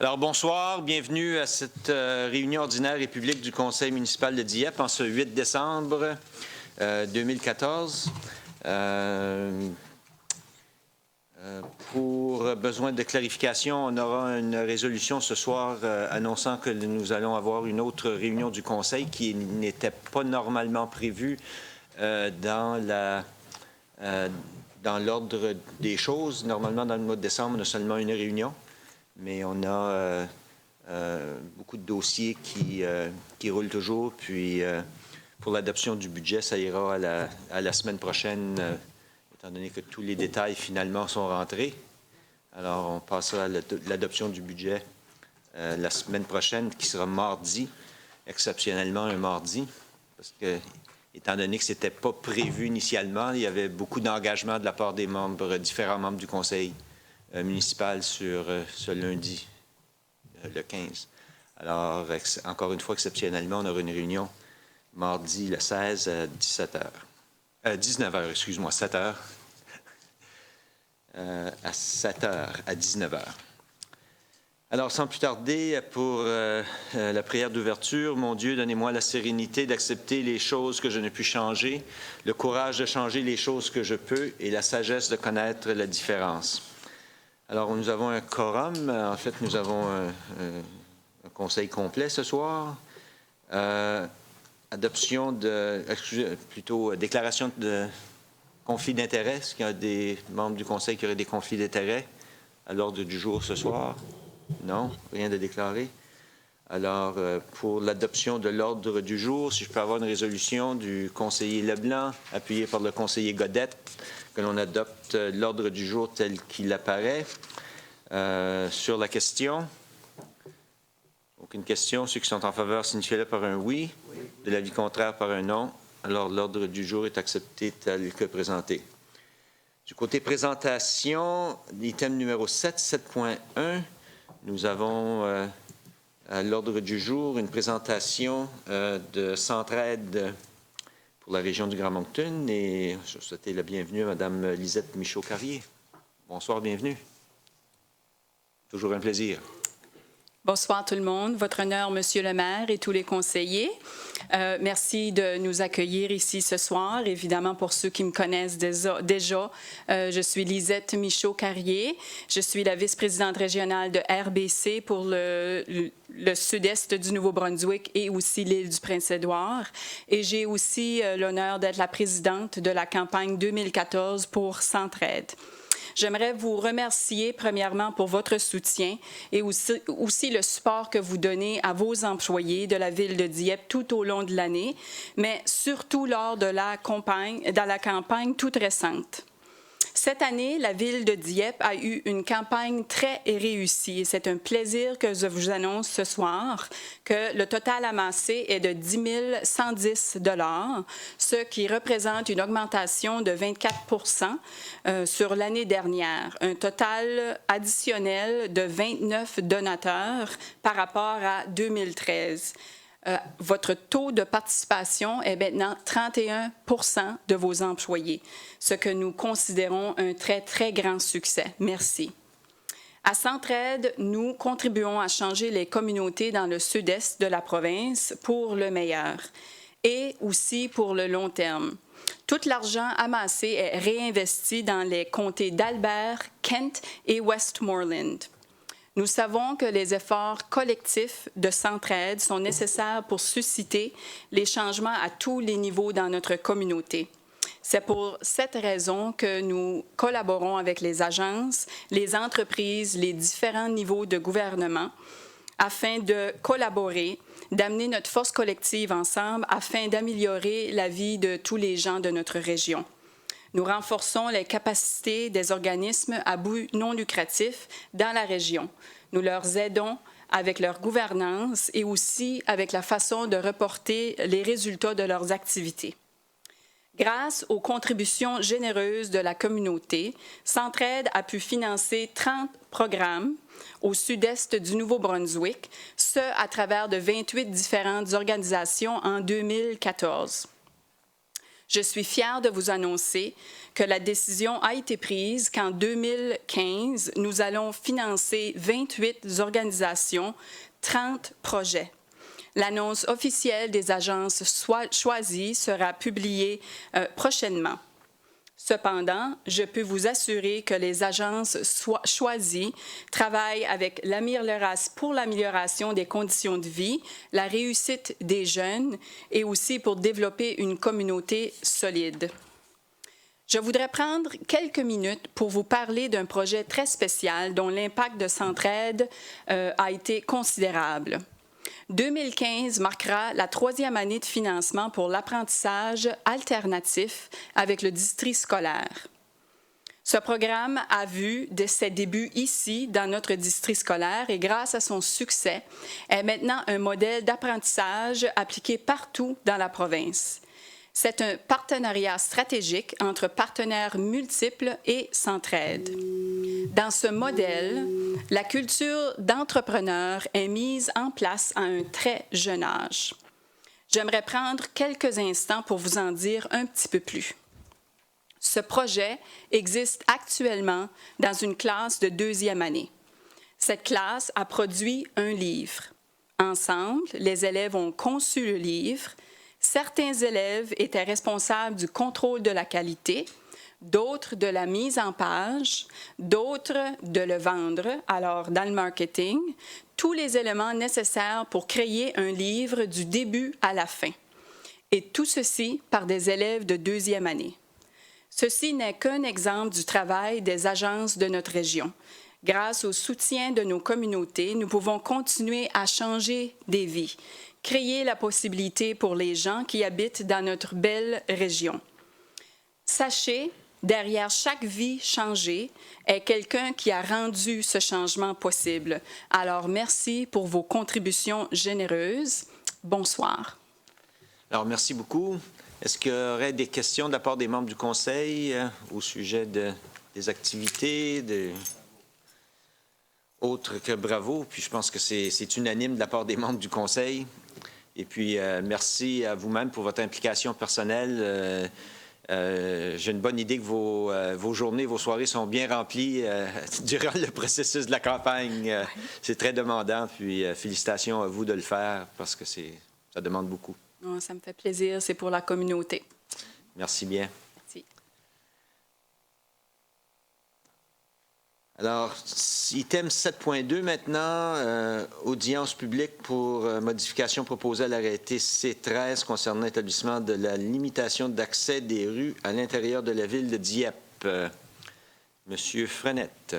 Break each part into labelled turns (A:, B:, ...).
A: Alors, bonsoir. Bienvenue à cette réunion ordinaire et publique du Conseil municipal de Dieppe en ce 8 décembre 2014. Pour besoin de clarification, on aura une résolution ce soir annonçant que nous allons avoir une autre réunion du Conseil qui n'était pas normalement prévue dans l'ordre des choses. Normalement, dans le mois de décembre, on a seulement une réunion. Mais on a beaucoup de dossiers qui roulent toujours. Puis, pour l'adoption du budget, ça ira à la semaine prochaine, étant donné que tous les détails, finalement, sont rentrés. Alors, on passera à l'adoption du budget la semaine prochaine, qui sera mardi, exceptionnellement un mardi, parce que, étant donné que ce n'était pas prévu initialement, il y avait beaucoup d'engagement de la part des membres, différents membres du Conseil municipal sur ce lundi, le 15. Alors, encore une fois, exceptionnellement, on aura une réunion mardi le 16 à 19h, excuse-moi, 7h. À 7h, à 19h. Alors, sans plus tarder, pour la prière d'ouverture, mon Dieu, donnez-moi la sérénité d'accepter les choses que je ne puis changer, le courage de changer les choses que je peux et la sagesse de connaître la différence. Alors, nous avons un quorum. En fait, nous avons un conseil complet ce soir. Adoption déclaration de conflit d'intérêt. Est-ce qu'il y a des membres du conseil qui auraient des conflits d'intérêt à l'ordre du jour ce soir? Non? Rien de déclaré? Alors, pour l'adoption de l'ordre du jour, si je peux avoir une résolution du conseiller Leblanc, appuyée par le conseiller Godette, que l'on adopte l'ordre du jour tel qu'il apparaît. Sur la question, aucune question. Ceux qui sont en faveur signifient-le par un oui. De l'avis contraire par un non. Alors, l'ordre du jour est accepté tel que présenté. Du côté présentation, l'item numéro 7, 7.1, nous avons à l'ordre du jour une présentation de Centraide pour la région du Grand Moncton et je souhaite la bienvenue à Mme Lisette Michaud-Carrier. Bonsoir, bienvenue. Toujours un plaisir.
B: Bonsoir tout le monde. Votre honneur, Monsieur le maire et tous les conseillers. Merci de nous accueillir ici ce soir. Évidemment, pour ceux qui me connaissent déjà, je suis Lisette Michaud-Carrier. Je suis la vice-présidente régionale de RBC pour le sud-est du Nouveau-Brunswick et aussi l'île du Prince-Édouard. Et j'ai aussi l'honneur d'être la présidente de la campagne 2014 pour Centraide. J'aimerais vous remercier premièrement pour votre soutien et aussi le support que vous donnez à vos employés de la ville de Dieppe tout au long de l'année, mais surtout lors de la campagne toute récente. Cette année, la ville de Dieppe a eu une campagne très réussie et c'est un plaisir que je vous annonce ce soir que le total amassé est de 10 110 $, ce qui représente une augmentation de 24 sur l'année dernière, un total additionnel de 29 donateurs par rapport à 2013. Votre taux de participation est maintenant 31 % de vos employés, ce que nous considérons un très, très grand succès. Merci. À Centraide, nous contribuons à changer les communautés dans le sud-est de la province pour le meilleur et aussi pour le long terme. Tout l'argent amassé est réinvesti dans les comtés d'Albert, Kent et Westmoreland. Nous savons que les efforts collectifs de Centraide sont nécessaires pour susciter les changements à tous les niveaux dans notre communauté. C'est pour cette raison que nous collaborons avec les agences, les entreprises, les différents niveaux de gouvernement afin de collaborer, d'amener notre force collective ensemble afin d'améliorer la vie de tous les gens de notre région. Nous renforçons les capacités des organismes à but non lucratif dans la région. Nous leur aidons avec leur gouvernance et aussi avec la façon de reporter les résultats de leurs activités. Grâce aux contributions généreuses de la communauté, Centraide a pu financer 30 programmes au sud-est du Nouveau-Brunswick, ce à travers de 28 différentes organisations en 2014. Je suis fière de vous annoncer que la décision a été prise qu'en 2015, nous allons financer 28 organisations, 30 projets. L'annonce officielle des agences choisies sera publiée prochainement. Cependant, je peux vous assurer que les agences choisies travaillent avec l'Amirleras pour l'amélioration des conditions de vie, la réussite des jeunes et aussi pour développer une communauté solide. Je voudrais prendre quelques minutes pour vous parler d'un projet très spécial dont l'impact de Centraide a été considérable. 2015 marquera la 3e année de financement pour l'apprentissage alternatif avec le district scolaire. Ce programme a vu dès ses débuts ici, dans notre district scolaire, et grâce à son succès, est maintenant un modèle d'apprentissage appliqué partout dans la province. C'est un partenariat stratégique entre partenaires multiples et Centraide. Dans ce modèle, la culture d'entrepreneur est mise en place à un très jeune âge. J'aimerais prendre quelques instants pour vous en dire un petit peu plus. Ce projet existe actuellement dans une classe de 2e année. Cette classe a produit un livre. Ensemble, les élèves ont conçu le livre. Certains élèves étaient responsables du contrôle de la qualité, d'autres de la mise en page, d'autres de le vendre, alors dans le marketing, tous les éléments nécessaires pour créer un livre du début à la fin. Et tout ceci par des élèves de 2e année. Ceci n'est qu'un exemple du travail des agences de notre région. Grâce au soutien de nos communautés, nous pouvons continuer à changer des vies, créer la possibilité pour les gens qui habitent dans notre belle région. Sachez, derrière chaque vie changée est quelqu'un qui a rendu ce changement possible. Alors, merci pour vos contributions généreuses. Bonsoir.
A: Alors, merci beaucoup. Est-ce qu'il y aurait des questions de la part des membres du Conseil au sujet des activités, autres que bravo? Puis je pense que c'est unanime de la part des membres du Conseil. Et puis, merci à vous-même pour votre implication personnelle. J'ai une bonne idée que vos journées, vos soirées sont bien remplies durant le processus de la campagne. C'est très demandant. Puis, félicitations à vous de le faire parce que ça demande beaucoup.
B: Oh, ça me fait plaisir. C'est pour la communauté.
A: Merci bien.
B: Merci.
A: Alors, item 7.2 maintenant, audience publique pour modification proposée à l'arrêté C13 concernant l'établissement de la limitation d'accès des rues à l'intérieur de la ville de Dieppe. Monsieur Frenette,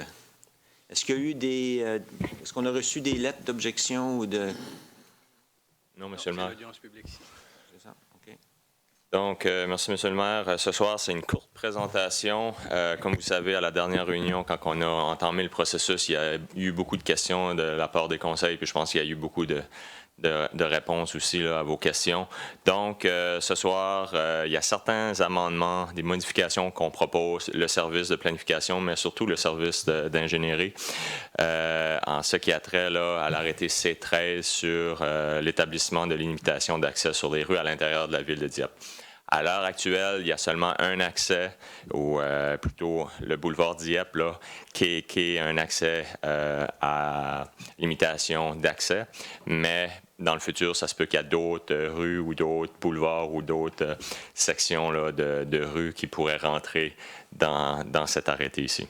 A: est-ce qu'il y a eu est-ce qu'on a reçu des lettres d'objection ou de...
C: Non, Monsieur le maire.
A: C'est ça, OK.
C: Donc, merci, Monsieur le maire. Ce soir, c'est une courte présentation. Comme vous savez, à la dernière réunion, quand on a entamé le processus, il y a eu beaucoup de questions de la part des conseils, puis je pense qu'il y a eu beaucoup de réponses aussi là, à vos questions. Donc, ce soir, il y a certains amendements, des modifications qu'on propose, le service de planification, mais surtout le service d'ingénierie, en ce qui a trait là, à l'arrêté C13 sur l'établissement de limitation d'accès sur les rues à l'intérieur de la ville de Dieppe. À l'heure actuelle, il y a seulement un accès, ou plutôt le boulevard Dieppe, là, qui est un accès à limitation d'accès, mais dans le futur, ça se peut qu'il y a d'autres rues ou d'autres boulevards ou d'autres sections là, de rues qui pourraient rentrer dans cet arrêté ici.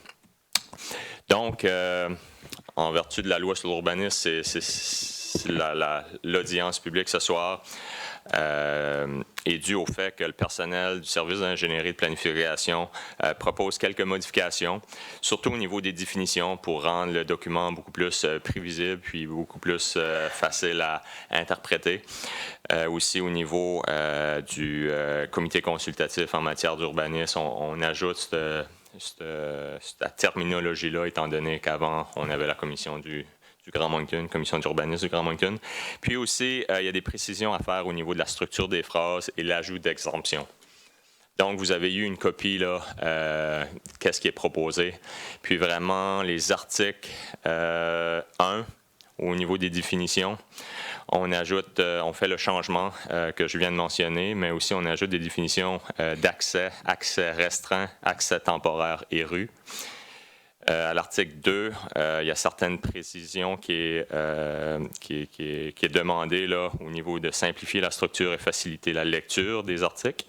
C: Donc, en vertu de la loi sur l'urbanisme, c'est l'audience publique ce soir est due au fait que le personnel du service d'ingénierie de planification propose quelques modifications, surtout au niveau des définitions pour rendre le document beaucoup plus prévisible puis beaucoup plus facile à interpréter. Aussi au niveau du comité consultatif en matière d'urbanisme, on ajoute cette terminologie-là, étant donné qu'avant, on avait la commission du Grand Moncton, commission d'urbanisme du Grand Moncton. Puis aussi, il y a des précisions à faire au niveau de la structure des phrases et l'ajout d'exemptions. Donc, vous avez eu une copie, là, qu'est-ce qui est proposé. Puis vraiment, les articles 1, au niveau des définitions, on fait le changement que je viens de mentionner, mais aussi on ajoute des définitions d'accès, accès restreint, accès temporaire et rue. À l'article 2, il y a certaines précisions qui est demandée là, au niveau de simplifier la structure et faciliter la lecture des articles.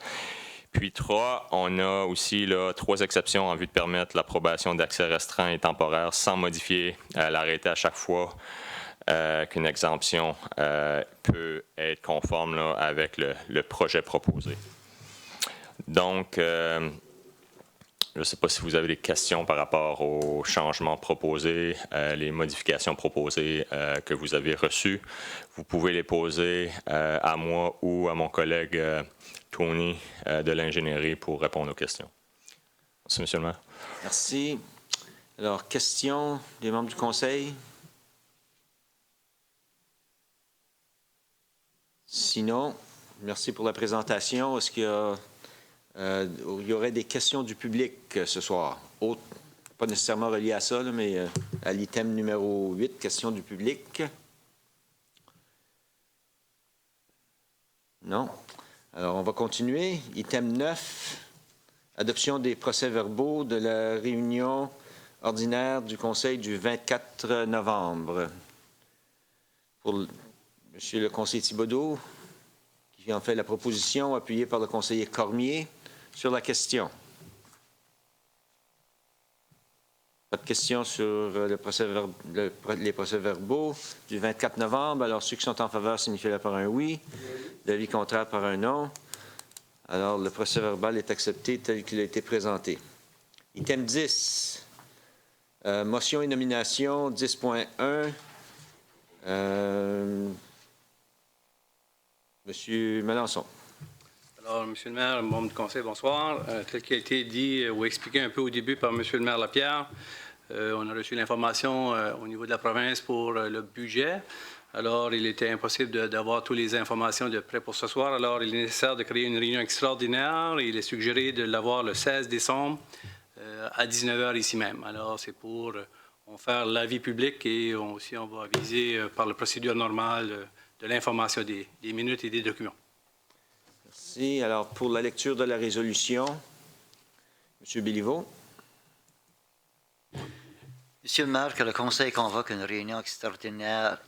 C: Puis 3, on a aussi là, 3 exceptions en vue de permettre l'approbation d'accès restreint et temporaire sans modifier l'arrêté à chaque fois qu'une exemption peut être conforme là, avec le projet proposé. Donc, je ne sais pas si vous avez des questions par rapport aux changements proposés, les modifications proposées que vous avez reçues. Vous pouvez les poser à moi ou à mon collègue Tony de l'ingénierie pour répondre aux questions. Merci, M. le maire.
A: Merci. Alors, questions des membres du Conseil? Sinon, merci pour la présentation. Est-ce qu'il y aurait des questions du public ce soir? Autres, pas nécessairement reliées à ça, là, mais à l'item numéro 8, questions du public. Non? Alors, on va continuer. Item 9, adoption des procès-verbaux de la réunion ordinaire du Conseil du 24 novembre. Pour M. le conseiller Thibodeau, qui en fait la proposition, appuyée par le conseiller Cormier, sur la question. Pas de questions sur les procès-verbaux du 24 novembre. Alors, ceux qui sont en faveur signifient par un oui. L'avis contraire par un non. Alors, le procès-verbal est accepté tel qu'il a été présenté. Item 10. Motion et nomination 10.1. Monsieur Melançon.
D: Alors, Monsieur le maire, membre du conseil, bonsoir. Tel qu'il a été dit ou expliqué un peu au début par Monsieur le maire Lapierre, on a reçu l'information au niveau de la province pour le budget. Alors, il était impossible d'avoir toutes les informations de près pour ce soir. Alors, il est nécessaire de créer une réunion extraordinaire. Il est suggéré de l'avoir le 16 décembre à 19h ici même. Alors, c'est pour faire l'avis public et aussi on va viser par la procédure normale de l'information des minutes et des documents.
A: Merci. Alors, pour la lecture de la résolution, M. Béliveau.
E: Monsieur le maire, que le Conseil convoque une réunion extraordinaire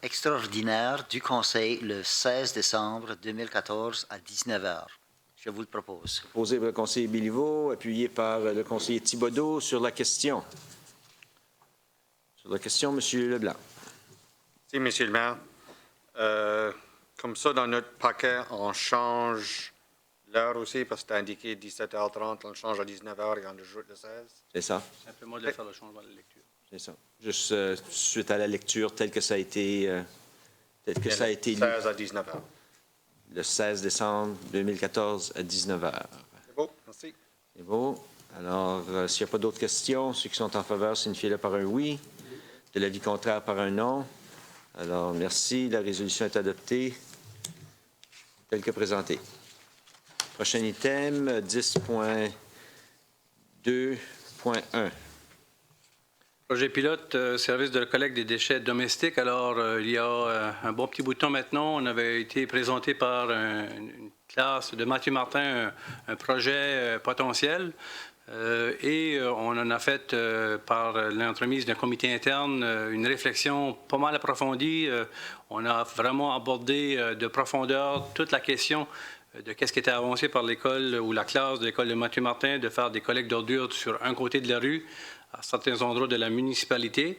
E: du Conseil le 16 décembre 2014 à 19h. Je vous le propose.
A: Proposé par le conseiller Béliveau, appuyé par le conseiller Thibodeau sur la question. Sur la question, M. Leblanc.
F: Merci, Monsieur le maire. Comme ça, dans notre paquet, on change l'heure aussi, parce que tu as indiqué 17h30, on le change à 19h et on ajoute le 16.
A: C'est ça.
D: Simplement de faire le changement de lecture.
A: C'est ça. Juste suite à la lecture telle que ça a été, lu.
F: 16 à 19h.
A: Le 16 décembre 2014 à 19h.
F: C'est beau, merci.
A: C'est beau. Alors, s'il n'y a pas d'autres questions, ceux qui sont en faveur signifiez-le par un oui. De l'avis contraire par un non. Alors, merci. La résolution est adoptée telle que présentée. Prochain item, 10.2.1.
D: Projet pilote, service de collecte des déchets domestiques. Alors, il y a un bon petit bout de temps maintenant, on avait été présenté par une classe de Mathieu Martin un projet potentiel. Et on en a fait, par l'entremise d'un comité interne, une réflexion pas mal approfondie. On a vraiment abordé de profondeur toute la question de qu'est-ce qui était avancé par l'école ou la classe de l'école de Mathieu Martin, de faire des collectes d'ordures sur un côté de la rue, à certains endroits de la municipalité.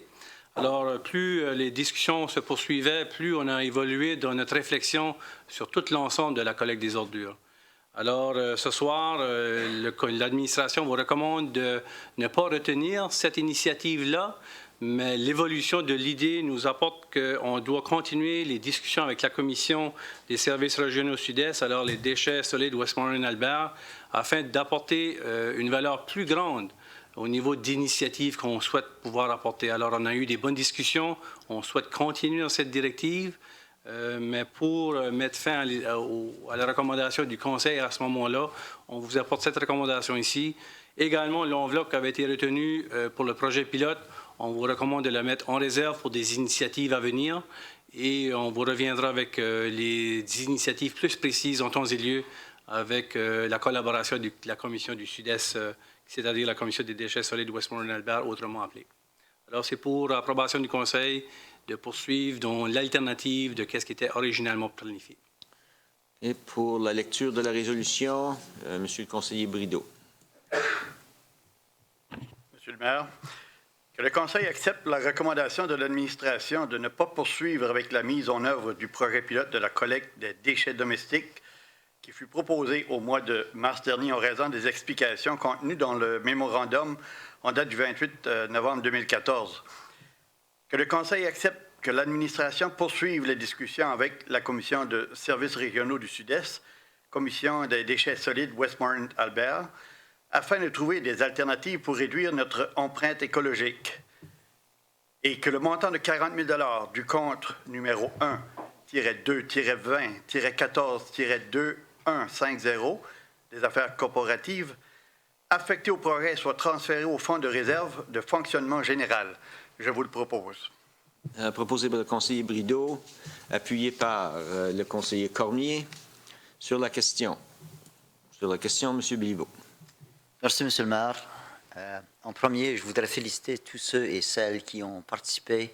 D: Alors, plus les discussions se poursuivaient, plus on a évolué dans notre réflexion sur tout l'ensemble de la collecte des ordures. Alors, ce soir, l'administration vous recommande de ne pas retenir cette initiative-là, mais l'évolution de l'idée nous apporte qu'on doit continuer les discussions avec la Commission des services régionaux Sud-Est, alors les déchets solides Westmoreland-Albert, afin d'apporter une valeur plus grande au niveau d'initiatives qu'on souhaite pouvoir apporter. Alors, on a eu des bonnes discussions, on souhaite continuer dans cette directive, mais pour mettre fin à la recommandation du Conseil à ce moment-là, on vous apporte cette recommandation ici. Également, l'enveloppe qui avait été retenue pour le projet pilote, On vous recommande de la mettre en réserve pour des initiatives à venir et on vous reviendra avec les initiatives plus précises en temps et lieu avec la collaboration de la Commission du Sud-Est, c'est-à-dire la Commission des déchets solides Westmoreland-Albert, autrement appelée. Alors, c'est pour approbation du Conseil de poursuivre dans l'alternative de ce qui était originalement planifié.
A: Et pour la lecture de la résolution, Monsieur le conseiller Brideau.
G: Monsieur le maire, que le Conseil accepte la recommandation de l'administration de ne pas poursuivre avec la mise en œuvre du projet pilote de la collecte des déchets domestiques qui fut proposé au mois de mars dernier en raison des explications contenues dans le mémorandum en date du 28 novembre 2014. Que le Conseil accepte que l'administration poursuive les discussions avec la Commission de services régionaux du Sud-Est, Commission des déchets solides Westmoreland-Albert, afin de trouver des alternatives pour réduire notre empreinte écologique. Et que le montant de 40 000 $ du compte numéro 1-2-20-14-2150 des affaires corporatives affecté au projet soit transféré au fonds de réserve de fonctionnement général. Je vous le propose.
A: Proposé par le conseiller Brideau, appuyé par le conseiller Cormier. Sur la question. Sur la question, M. Béliveau.
E: Merci, Monsieur le maire. En premier, je voudrais féliciter tous ceux et celles qui ont participé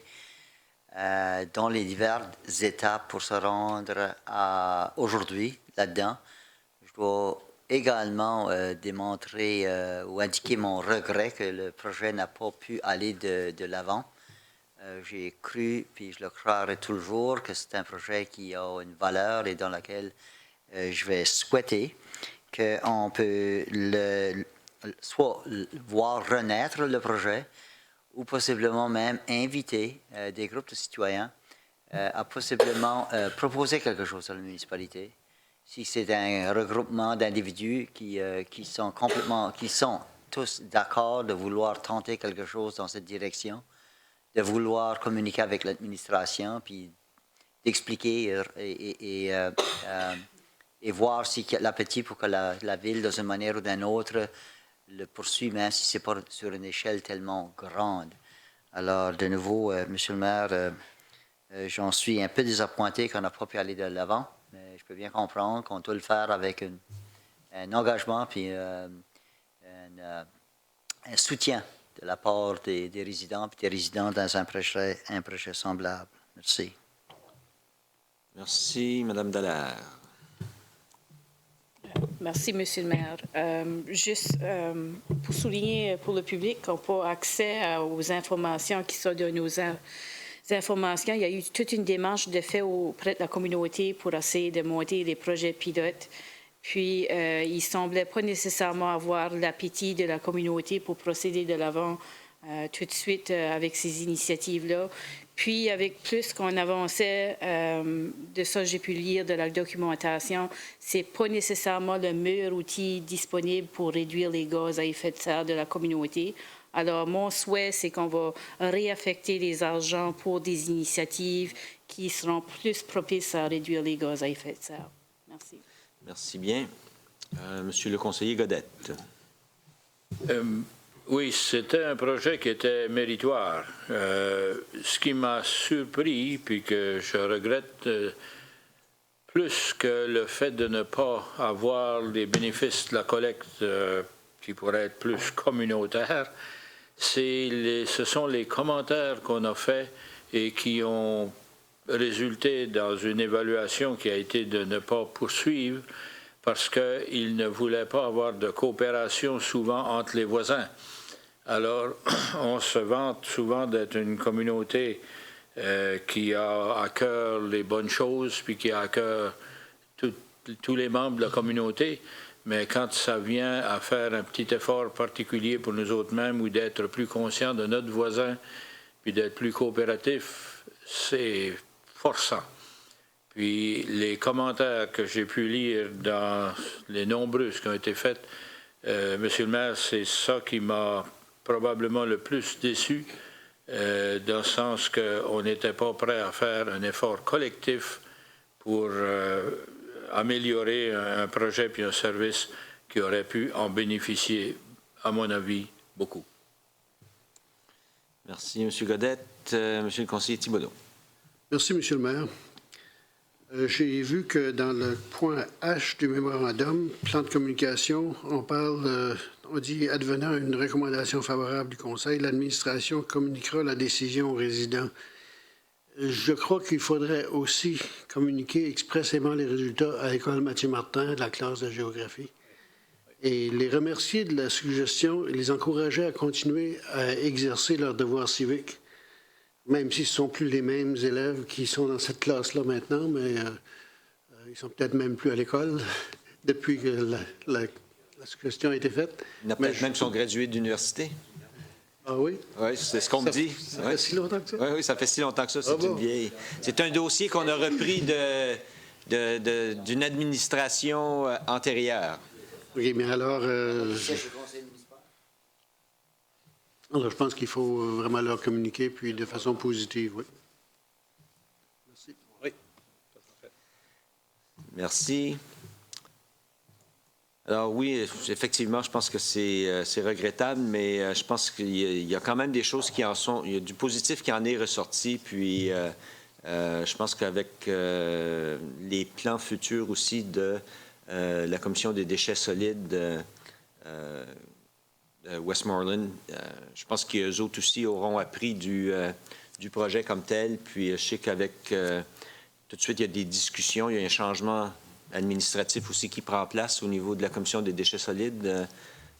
E: dans les diverses étapes pour se rendre à aujourd'hui là-dedans. Je dois également démontrer ou indiquer mon regret que le projet n'a pas pu aller de l'avant. J'ai cru, puis je le croirai toujours, que c'est un projet qui a une valeur et dans laquelle je vais souhaiter qu'on peut soit voir renaître le projet ou possiblement même inviter des groupes de citoyens à possiblement proposer quelque chose à la municipalité. Si c'est un regroupement d'individus qui sont tous d'accord de vouloir tenter quelque chose dans cette direction, de vouloir communiquer avec l'administration, puis d'expliquer et voir s'il y a l'appétit pour que la ville, d'une manière ou d'une autre, le poursuit, même si ce n'est pas sur une échelle tellement grande. Alors, de nouveau, Monsieur le maire, j'en suis un peu désappointé qu'on n'a pas pu aller de l'avant, mais je peux bien comprendre qu'on doit le faire avec un engagement puis un soutien de la part des résidents et des résidents dans un projet semblable. Merci.
A: Merci, Mme Dallaire.
H: Merci, Monsieur le maire. Juste pour souligner pour le public qu'on n'a pas accès aux informations qui sont de nos informations, il y a eu toute une démarche de fait auprès de la communauté pour essayer de monter des projets pilotes. Puis, il ne semblait pas nécessairement avoir l'appétit de la communauté pour procéder de l'avant tout de suite avec ces initiatives-là. Puis, avec plus qu'on avançait, de ça j'ai pu lire de la documentation, c'est pas nécessairement le meilleur outil disponible pour réduire les gaz à effet de serre de la communauté. Alors, mon souhait, c'est qu'on va réaffecter les argents pour des initiatives qui seront plus propices à réduire les gaz à effet de serre. Merci.
A: Merci bien. Monsieur le conseiller Godette.
I: Oui, c'était un projet qui était méritoire. Ce qui m'a surpris, puis que je regrette plus que le fait de ne pas avoir les bénéfices de la collecte qui pourraient être plus communautaires, ce sont les commentaires qu'on a faits et qui ont résulté dans une évaluation qui a été de ne pas poursuivre parce qu'ils ne voulaient pas avoir de coopération souvent entre les voisins. Alors, on se vante souvent d'être une communauté qui a à cœur les bonnes choses, puis qui a à cœur tous les membres de la communauté, mais quand ça vient à faire un petit effort particulier pour nous autres mêmes ou d'être plus conscients de notre voisin, puis d'être plus coopératif, c'est forçant. Puis les commentaires que j'ai pu lire dans les nombreux qui ont été faits, Monsieur le maire, c'est ça qui m'a probablement le plus déçu, dans le sens qu'on n'était pas prêt à faire un effort collectif pour améliorer un projet puis un service qui aurait pu en bénéficier, à mon avis, beaucoup.
A: Merci, M. Godette. Monsieur le conseiller Thibodeau.
J: Merci, Monsieur le maire. J'ai vu que dans le point H du mémorandum, plan de communication, on dit advenant une recommandation favorable du Conseil, l'administration communiquera la décision aux résidents. Je crois qu'il faudrait aussi communiquer expressément les résultats à l'école Mathieu Martin de la classe de géographie et les remercier de la suggestion et les encourager à continuer à exercer leur devoir civique, même si ce ne sont plus les mêmes élèves qui sont dans cette classe-là maintenant, mais ils sont peut-être même plus à l'école depuis que la suggestion a été faite.
A: Il y en a peut-être même qui sont gradués d'université.
J: Ah oui?
A: Oui, c'est ce qu'on me dit.
J: Ça fait si longtemps que ça?
A: Oui, oui, ça fait si longtemps que ça. C'est une vieille. C'est un dossier qu'on a repris d'une administration antérieure.
J: OK, mais alors, je pense qu'il faut vraiment leur communiquer, puis de façon positive, oui. Merci.
D: Oui.
A: Merci. Alors oui, effectivement, je pense que c'est regrettable, mais je pense qu'il y a quand même des choses qui en sont, il y a du positif qui en est ressorti, puis je pense qu'avec les plans futurs aussi de la Commission des déchets solides de Westmoreland, je pense qu'eux autres aussi auront appris du projet comme tel, puis je sais qu'avec tout de suite, il y a des discussions, il y a un changement administratif aussi qui prend place au niveau de la Commission des déchets solides.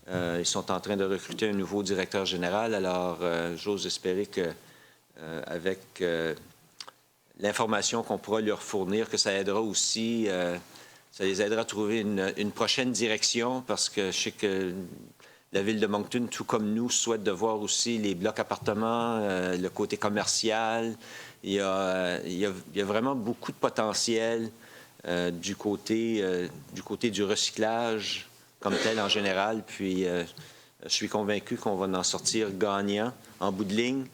A: Ils sont en train de recruter un nouveau directeur général. Alors, j'ose espérer que avec l'information qu'on pourra leur fournir, que ça aidera aussi, ça les aidera à trouver une prochaine direction, parce que je sais que la Ville de Moncton, tout comme nous, souhaite de voir aussi les blocs appartements, le côté commercial. Il y a vraiment beaucoup de potentiel du côté du recyclage comme tel en général. Puis je suis convaincu qu'on va en sortir gagnant en bout de ligne.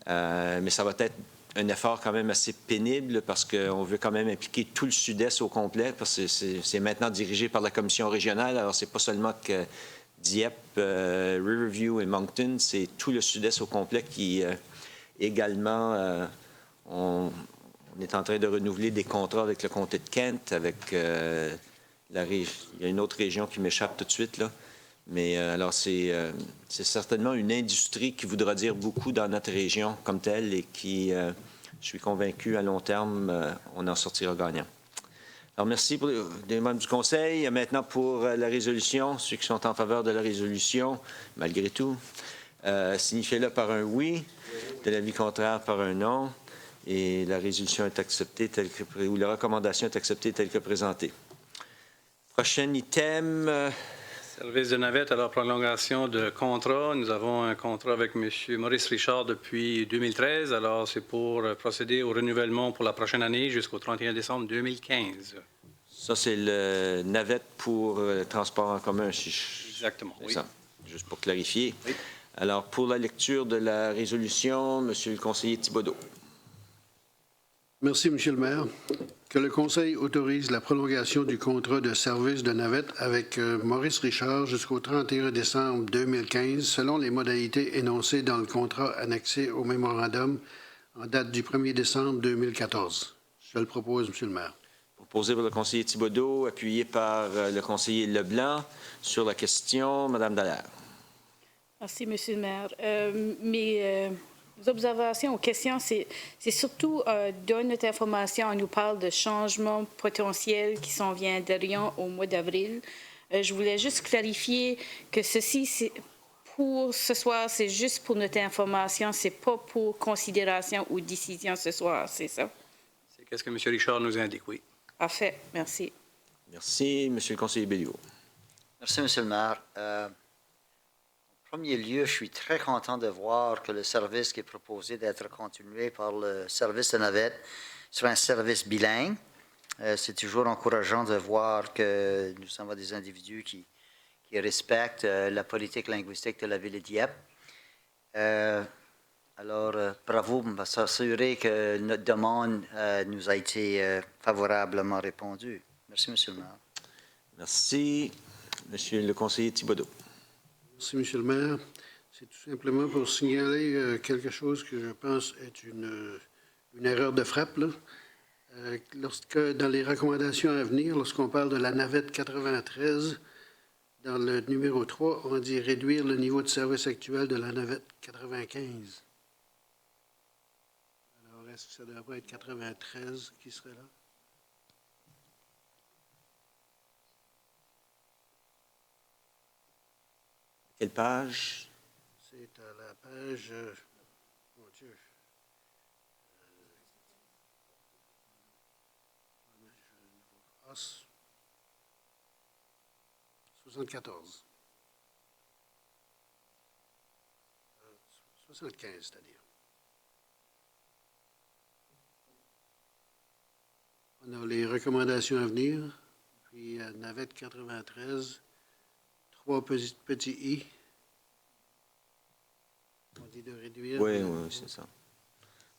A: Mais ça va être un effort quand même assez pénible parce qu'on veut quand même impliquer tout le Sud-Est au complet, parce que c'est maintenant dirigé par la Commission régionale. Alors, c'est pas seulement que Dieppe, Riverview et Moncton, c'est tout le Sud-Est au complet qui également... On est en train de renouveler des contrats avec le comté de Kent, avec il y a une autre région qui m'échappe tout de suite, là. Mais alors, c'est certainement une industrie qui voudra dire beaucoup dans notre région comme telle et qui, je suis convaincu, à long terme, on en sortira gagnant. Alors, merci pour les membres du Conseil. Maintenant, pour la résolution, ceux qui sont en faveur de la résolution, malgré tout, signifiez-le par un oui, de l'avis contraire par un non. Et la résolution est acceptée ou la recommandation est acceptée telle que présentée. Prochain item.
D: Service de navette, alors prolongation de contrat. Nous avons un contrat avec M. Maurice Richard depuis 2013. Alors, c'est pour procéder au renouvellement pour la prochaine année jusqu'au 31 décembre 2015.
A: Ça, c'est le navette pour transport en commun.
D: Exactement, oui.
A: Ça, juste pour clarifier.
D: Oui.
A: Alors, pour la lecture de la résolution, M. le conseiller Thibodeau.
J: Merci, Monsieur le maire. Que le Conseil autorise la prolongation du contrat de service de navette avec Maurice Richard jusqu'au 31 décembre 2015, selon les modalités énoncées dans le contrat annexé au mémorandum en date du 1er décembre 2014. Je le propose, Monsieur le maire.
A: Proposé par le conseiller Thibodeau, appuyé par le conseiller Leblanc. Sur la question, Mme Dallaire.
H: Merci, Monsieur le maire. Mes observations aux questions, c'est surtout dans notre information, on nous parle de changements potentiels qui s'en viendront au mois d'avril. Je voulais juste clarifier que ceci, pour ce soir, c'est juste pour notre information, c'est pas pour considération ou décision ce soir, c'est ça?
D: C'est qu'est-ce que M. Richard nous indique, oui.
H: Parfait, merci.
A: Merci, M. le conseiller Béliveau.
E: Merci, M. le maire. En premier lieu, je suis très content de voir que le service qui est proposé d'être continué par le service de navette sera un service bilingue. C'est toujours encourageant de voir que nous sommes des individus qui respectent la politique linguistique de la ville de Dieppe. Alors, bravo, on va s'assurer que notre demande nous a été favorablement répondue. Merci, M. le maire.
A: Merci, M. le conseiller Thibodeau.
J: Merci, Monsieur le maire. C'est tout simplement pour signaler quelque chose que je pense est une erreur de frappe, là. Lorsque, dans les recommandations à venir, lorsqu'on parle de la navette 93, dans le numéro 3, on dit réduire le niveau de service actuel de la navette 95. Alors, est-ce que ça devrait être 93 qui serait là?
A: Quelle page?
J: C'est à la page... mon Dieu. 74. 75, c'est-à-dire. On a les recommandations à venir, puis navette 93, 3 petits i. On dit de réduire.
A: Oui, c'est ça.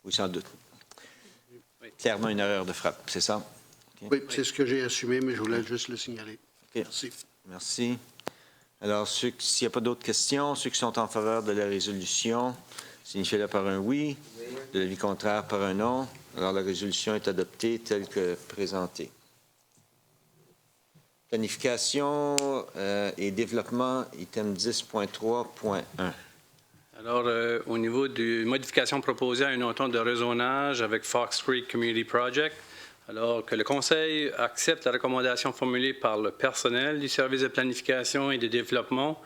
A: Oui, sans doute. Clairement une erreur de frappe, c'est ça? Okay.
J: Oui, c'est ce que j'ai assumé, mais je voulais juste le signaler.
A: Okay.
J: Merci.
A: Merci. Alors, s'il n'y a pas d'autres questions, ceux qui sont en faveur de la résolution, signifiez-le par un oui. De l'avis contraire, par un non. Alors, la résolution est adoptée telle que présentée. Planification et développement, item 10.3.1.
D: Alors, au niveau de modification proposée à une entente de rezonage avec Fox Creek Community Project, alors que le Conseil accepte la recommandation formulée par le personnel du service de planification et de développement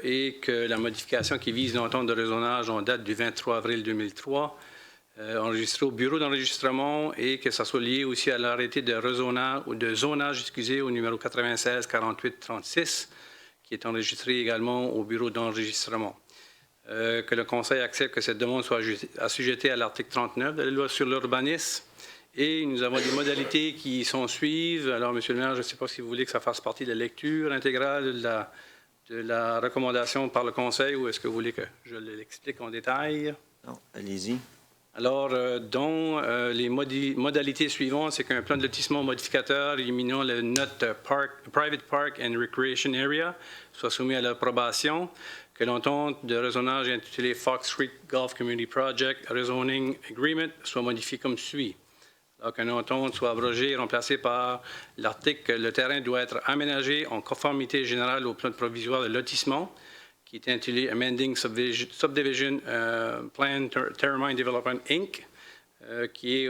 D: et que la modification qui vise l'entente de rezonage en date du 23 avril 2003, enregistrée au bureau d'enregistrement et que ça soit lié aussi à l'arrêté de zonage au numéro 96-48-36, qui est enregistré également au bureau d'enregistrement. Que le Conseil accepte que cette demande soit assujettée à l'article 39 de la loi sur l'urbanisme. Et nous avons des modalités qui sont suivies. Alors, Monsieur le maire, je ne sais pas si vous voulez que ça fasse partie de la lecture intégrale de la recommandation par le Conseil ou est-ce que vous voulez que je l'explique en détail?
A: Non, allez-y.
D: Alors, dont les modalités suivantes, c'est qu'un plan de lotissement modificateur éliminant le note Private Park and Recreation Area soit soumis à l'approbation, que l'entente de rezonage intitulée Fox Creek Golf Community Project Rezoning Agreement soit modifiée comme suit. Alors qu'une entente soit abrogée et remplacée par l'article que le terrain doit être aménagé en conformité générale au plan provisoire de lotissement, qui est intitulé Amending Subdivision Plan Terramine Development Inc., qui est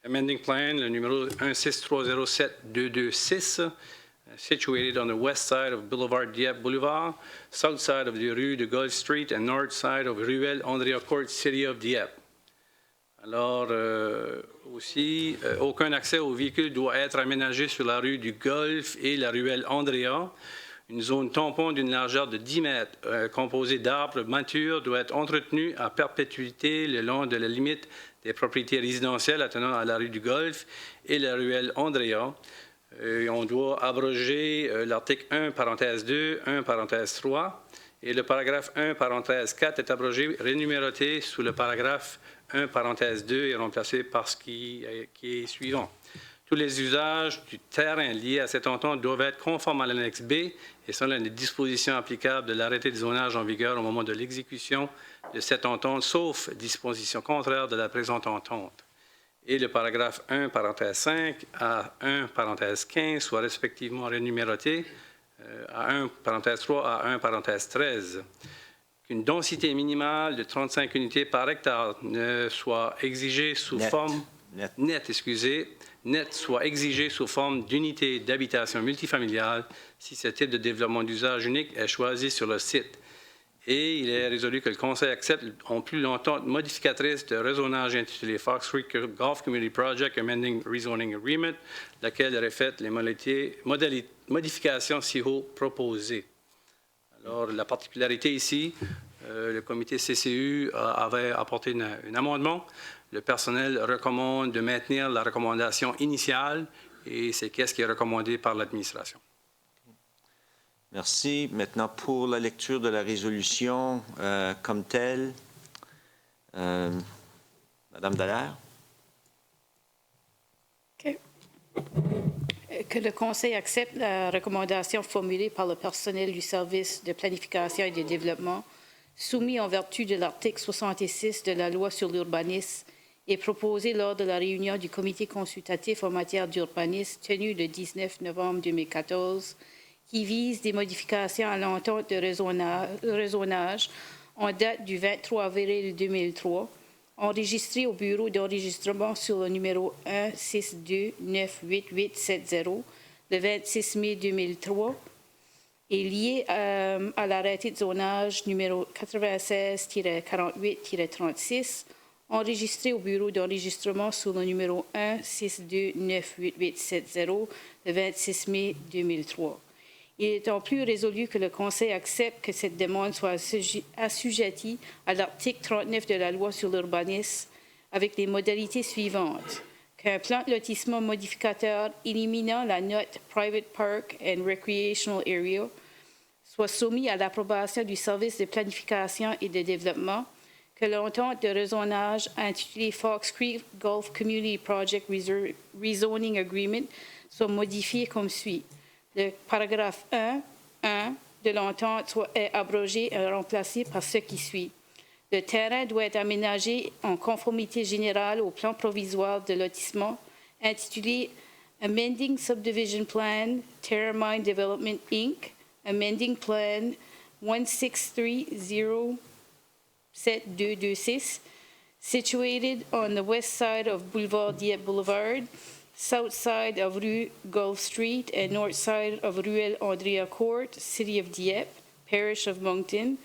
D: Amending Plan, le numéro 16307-226, situated on the west side of Boulevard Dieppe Boulevard, south side of the rue de Gulf Street, and north side of Ruelle Andrea Court, City of Dieppe. Alors, aussi, aucun accès aux véhicules doit être aménagé sur la rue du Golfe et la ruelle Andrea. Une zone tampon d'une largeur de 10 mètres, composée d'arbres matures, doit être entretenue à perpétuité le long de la limite des propriétés résidentielles attenant à la rue du Golfe et la ruelle Andrea. On doit abroger l'article 1, parenthèse 2, 1, parenthèse 3, et le paragraphe 1, parenthèse 4 est abrogé, rénuméroté sous le paragraphe 1, parenthèse 2 et remplacé par ce qui est suivant. Tous les usages du terrain liés à cette entente doivent être conformes à l'annexe B et selon les dispositions applicables de l'arrêté de zonage en vigueur au moment de l'exécution de cette entente, sauf disposition contraire de la présente entente. Et le paragraphe 1, parenthèse 5 à 1, parenthèse 15 soit respectivement rénumérotés à 1, parenthèse 3 à 1, parenthèse 13. Qu'une densité minimale de 35 unités par hectare ne soit exigée sous forme net soit exigée sous forme d'unités d'habitation multifamiliale si ce type de développement d'usage unique est choisi sur le site. Et il est résolu que le Conseil accepte en plus l'entente modificatrice de rezonage intitulée Fox Creek Golf Community Project Amending Rezoning Agreement, laquelle reflète les modifications si haut proposées. Alors, la particularité ici, le comité CCU avait apporté un amendement. Le personnel recommande de maintenir la recommandation initiale et c'est qu'est-ce qui est recommandé par l'administration.
A: Merci. Maintenant, pour la lecture de la résolution comme telle, Madame Dallaire.
H: OK. que le Conseil accepte la recommandation formulée par le personnel du service de planification et de développement soumis en vertu de l'article 66 de la loi sur l'urbanisme et proposé lors de la réunion du comité consultatif en matière d'urbanisme tenue le 19 novembre 2014 qui vise des modifications à l'entente de raisonnage en date du 23 avril 2003, enregistré au bureau d'enregistrement sur le numéro 162-98870 le 26 mai 2003 et lié à l'arrêté de zonage numéro 96-48-36, enregistré au bureau d'enregistrement sur le numéro 162-98870 le 26 mai 2003. Il est en plus résolu que le Conseil accepte que cette demande soit assujettie à l'article 39 de la loi sur l'urbanisme avec les modalités suivantes. Qu'un plan de lotissement modificateur éliminant la note Private Park and Recreational Area soit soumis à l'approbation du service de planification et de développement, que l'entente de rezonage intitulée Fox Creek Gulf Community Project Rezoning Agreement soit modifiée comme suit. Le paragraphe 1 de l'entente est abrogé et remplacé par ce qui suit. Le terrain doit être aménagé en conformité générale au plan provisoire de lotissement intitulé Amending Subdivision Plan Terramine Development Inc., Amending Plan 1630726, situated on the west side of Boulevard Dieppe Boulevard, south side of Rue Gulf Street, and north side of Ruelle Andrea Court, City of Dieppe, Parish of Moncton,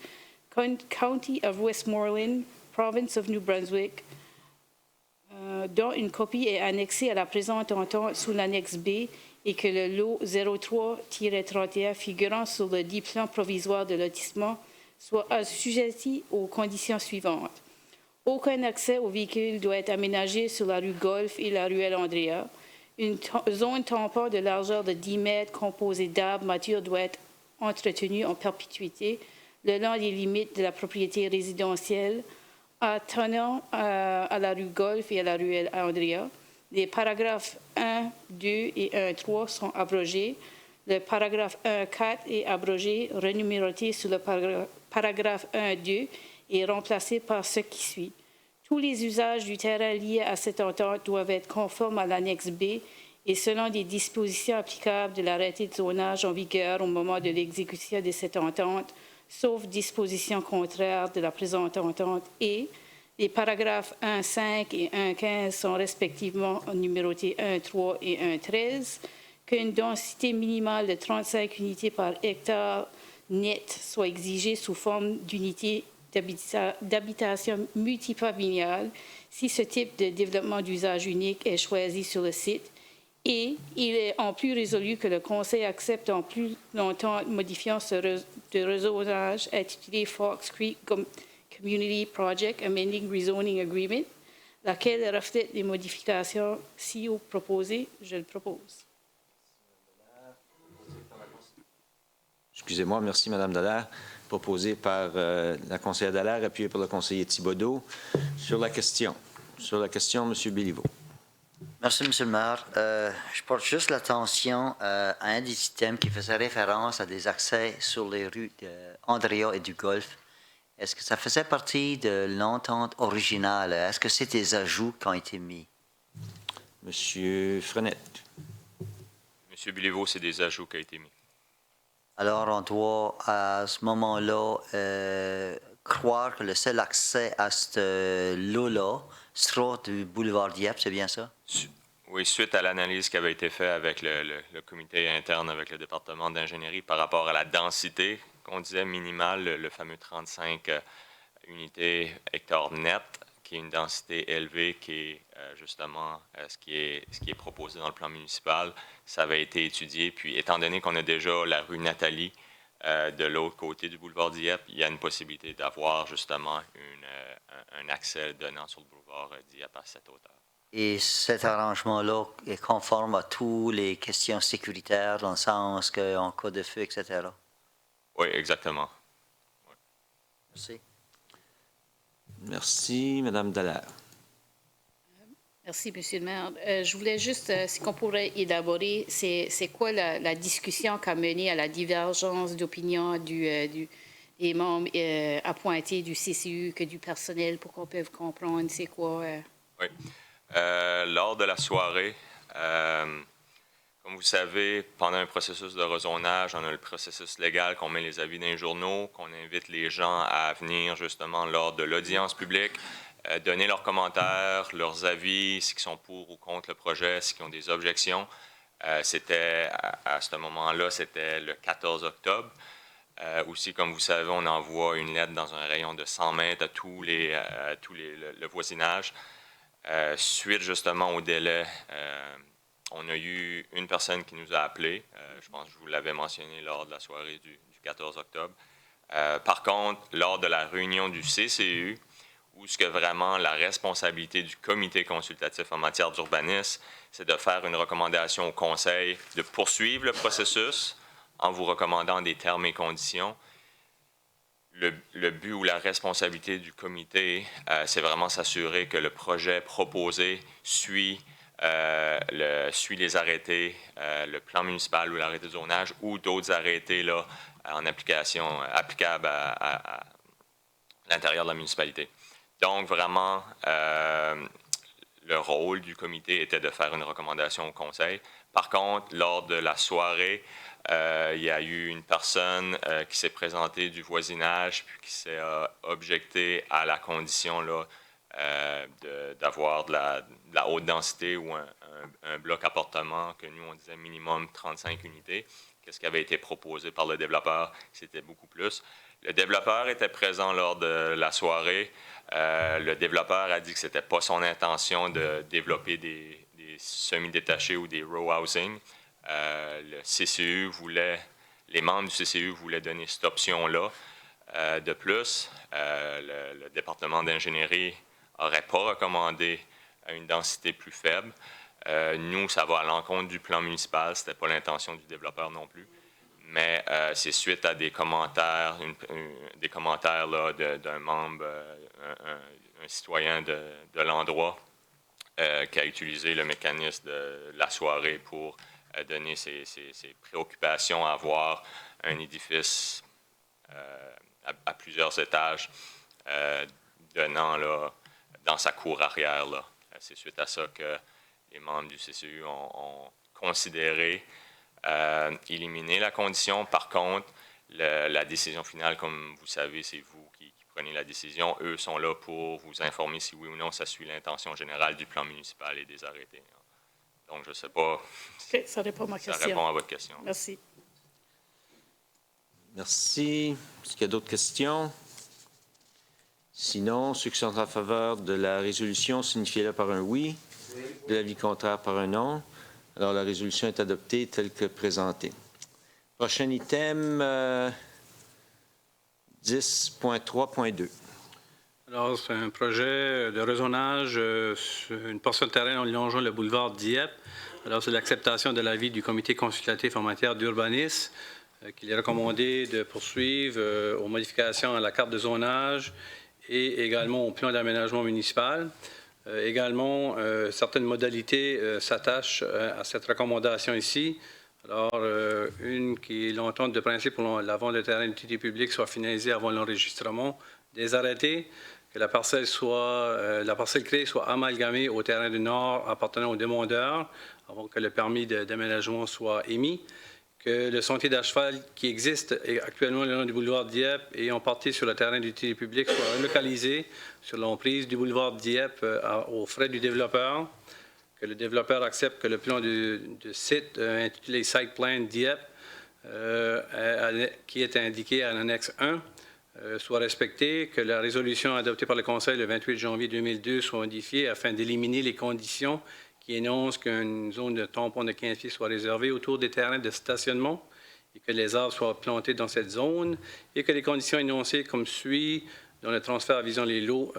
H: County of Westmoreland, Province of New Brunswick, dont une copie est annexée à la présente entente sous l'annexe B et que le lot 03-31 figurant sur le dit plan provisoire de lotissement soit assujetti aux conditions suivantes. Aucun accès aux véhicules doit être aménagé sur la rue Golf et la ruelle Andrea. Une zone tampon de largeur de 10 mètres composée d'arbres matures doit être entretenue en perpétuité le long des limites de la propriété résidentielle attenant à la rue Golf et à la ruelle Andrea. Les paragraphes 1, 2 et 1.3 sont abrogés. Le paragraphe 1.4 est abrogé, renuméroté sur le paragraphe 1.2 et remplacé par ce qui suit. Tous les usages du terrain liés à cette entente doivent être conformes à l'annexe B et selon des dispositions applicables de l'arrêté de zonage en vigueur au moment de l'exécution de cette entente, sauf dispositions contraires de la présente entente et les paragraphes 1.5 et 1.15 sont respectivement numérotés 1.3 et 1.13, qu'une densité minimale de 35 unités par hectare net soit exigée sous forme d'unités d'habitation multifamiliale si ce type de développement d'usage unique est choisi sur le site. Et il est en plus résolu que le Conseil accepte en plus longtemps modifiant ce rezonage intitulé Fox Creek Community Project Amending Rezoning Agreement, laquelle reflète les modifications si haut proposées. Je le propose.
A: Excusez-moi, merci Mme Dallaire. Proposé par la conseillère Dallaire, appuyé par le conseiller Thibodeau. Sur la question, M. Béliveau.
E: Merci, M. le maire. Je porte juste l'attention à un des items qui faisait référence à des accès sur les rues d'Andrea et du Golfe. Est-ce que ça faisait partie de l'entente originale? Est-ce que c'est des ajouts qui ont été mis?
A: M. Frenette.
C: M. Béliveau, c'est des ajouts qui ont été mis.
E: Alors, on doit, à ce moment-là, croire que le seul accès à ce lot-là sera du boulevard Dieppe, c'est bien ça?
C: Oui, suite à l'analyse qui avait été faite avec le comité interne, avec le département d'ingénierie par rapport à la densité qu'on disait minimale, le fameux 35 unités hectares net, qui est une densité élevée, qui est justement ce qui est proposé dans le plan municipal. Ça avait été étudié, puis étant donné qu'on a déjà la rue Nathalie de l'autre côté du boulevard Dieppe, il y a une possibilité d'avoir justement un accès donnant sur le boulevard Dieppe à cette hauteur.
E: Et cet arrangement-là est conforme à toutes les questions sécuritaires, dans le sens qu'en cas de feu, etc.
C: Oui, exactement. Oui.
E: Merci.
A: Merci, Mme Dallaire.
H: Merci, M. le maire. Je voulais juste, si on pourrait élaborer, c'est quoi la discussion qui a mené à la divergence d'opinion des membres appointés du CCU que du personnel pour qu'on puisse comprendre c'est quoi?
C: Oui. Lors de la soirée, comme vous savez, pendant un processus de rezonage, on a le processus légal qu'on met les avis dans les journaux, qu'on invite les gens à venir justement lors de l'audience publique, donner leurs commentaires, leurs avis, s'ils sont pour ou contre le projet, s'ils ont des objections. C'était, à ce moment-là, c'était le 14 octobre. Aussi, comme vous savez, on envoie une lettre dans un rayon de 100 mètres à le voisinage. Suite justement au délai, on a eu une personne qui nous a appelés. Je pense que je vous l'avais mentionné lors de la soirée du 14 octobre. Par contre, lors de la réunion du CCU, où ce que vraiment la responsabilité du comité consultatif en matière d'urbanisme, c'est de faire une recommandation au conseil de poursuivre le processus en vous recommandant des termes et conditions. Le but ou la responsabilité du comité, c'est vraiment s'assurer que le projet proposé suit les arrêtés, le plan municipal ou l'arrêté de zonage ou d'autres arrêtés là, en application applicables à l'intérieur de la municipalité. Donc, vraiment, le rôle du comité était de faire une recommandation au conseil. Par contre, lors de la soirée, il y a eu une personne qui s'est présentée du voisinage puis qui s'est objectée à la condition là, d'avoir de la haute densité ou un bloc appartement que nous, on disait minimum 35 unités. Qu'est-ce qui avait été proposé par le développeur? C'était beaucoup plus. Le développeur était présent lors de la soirée. Le développeur a dit que ce n'était pas son intention de développer des semi-détachés ou des row housing. Le CCU les membres du CCU voulaient donner cette option-là. De plus, le département d'ingénierie n'aurait pas recommandé une densité plus faible. Nous, ça va à l'encontre du plan municipal. Ce n'était pas l'intention du développeur non plus. Mais c'est suite à des commentaires, là, d'un membre, un citoyen de l'endroit qui a utilisé le mécanisme de la soirée pour donner ses préoccupations à avoir un édifice à plusieurs étages donnant là, dans sa cour arrière. Là. C'est suite à ça que les membres du CCU ont considéré éliminer la condition. Par contre, la décision finale, comme vous savez, c'est vous qui prenez la décision. Eux sont là pour vous informer si oui ou non ça suit l'intention générale du plan municipal et des arrêtés. Donc, je ne sais pas si
H: ça répond à ma question.
C: Ça répond à votre question.
H: Merci.
A: Merci. Est-ce qu'il y a d'autres questions? Sinon, ceux qui sont en faveur de la résolution, signifiez-le par un oui. De l'avis contraire par un non. Alors, la résolution est adoptée telle que présentée. Prochain item, 10.3.2.
D: Alors, c'est un projet de rezonage sur une portion de terrain en longeant le boulevard Dieppe. Alors, c'est l'acceptation de l'avis du comité consultatif en matière d'urbanisme qu'il est recommandé de poursuivre aux modifications à la carte de zonage et également au plan d'aménagement municipal. Également, certaines modalités s'attachent à cette recommandation ici. Alors, une qui est l'entente de principe pour la vente de terrain d'utilité publique soit finalisée avant l'enregistrement des arrêtés, que la parcelle créée soit amalgamée au terrain du Nord appartenant au demandeur avant que le permis d'aménagement soit émis, que le sentier d'acheval qui existe actuellement le long du boulevard Dieppe et en partie sur le terrain d'utilité publique soit relocalisé sur l'emprise du boulevard Dieppe aux frais du développeur, que le développeur accepte que le plan de site intitulé Site Plan Dieppe, qui est indiqué à l'annexe 1, soit respecté, que la résolution adoptée par le Conseil le 28 janvier 2002 soit modifiée afin d'éliminer les conditions qui énoncent qu'une zone de tampon de 15 pieds soit réservée autour des terrains de stationnement et que les arbres soient plantés dans cette zone et que les conditions énoncées comme suit dans le transfert visant les lots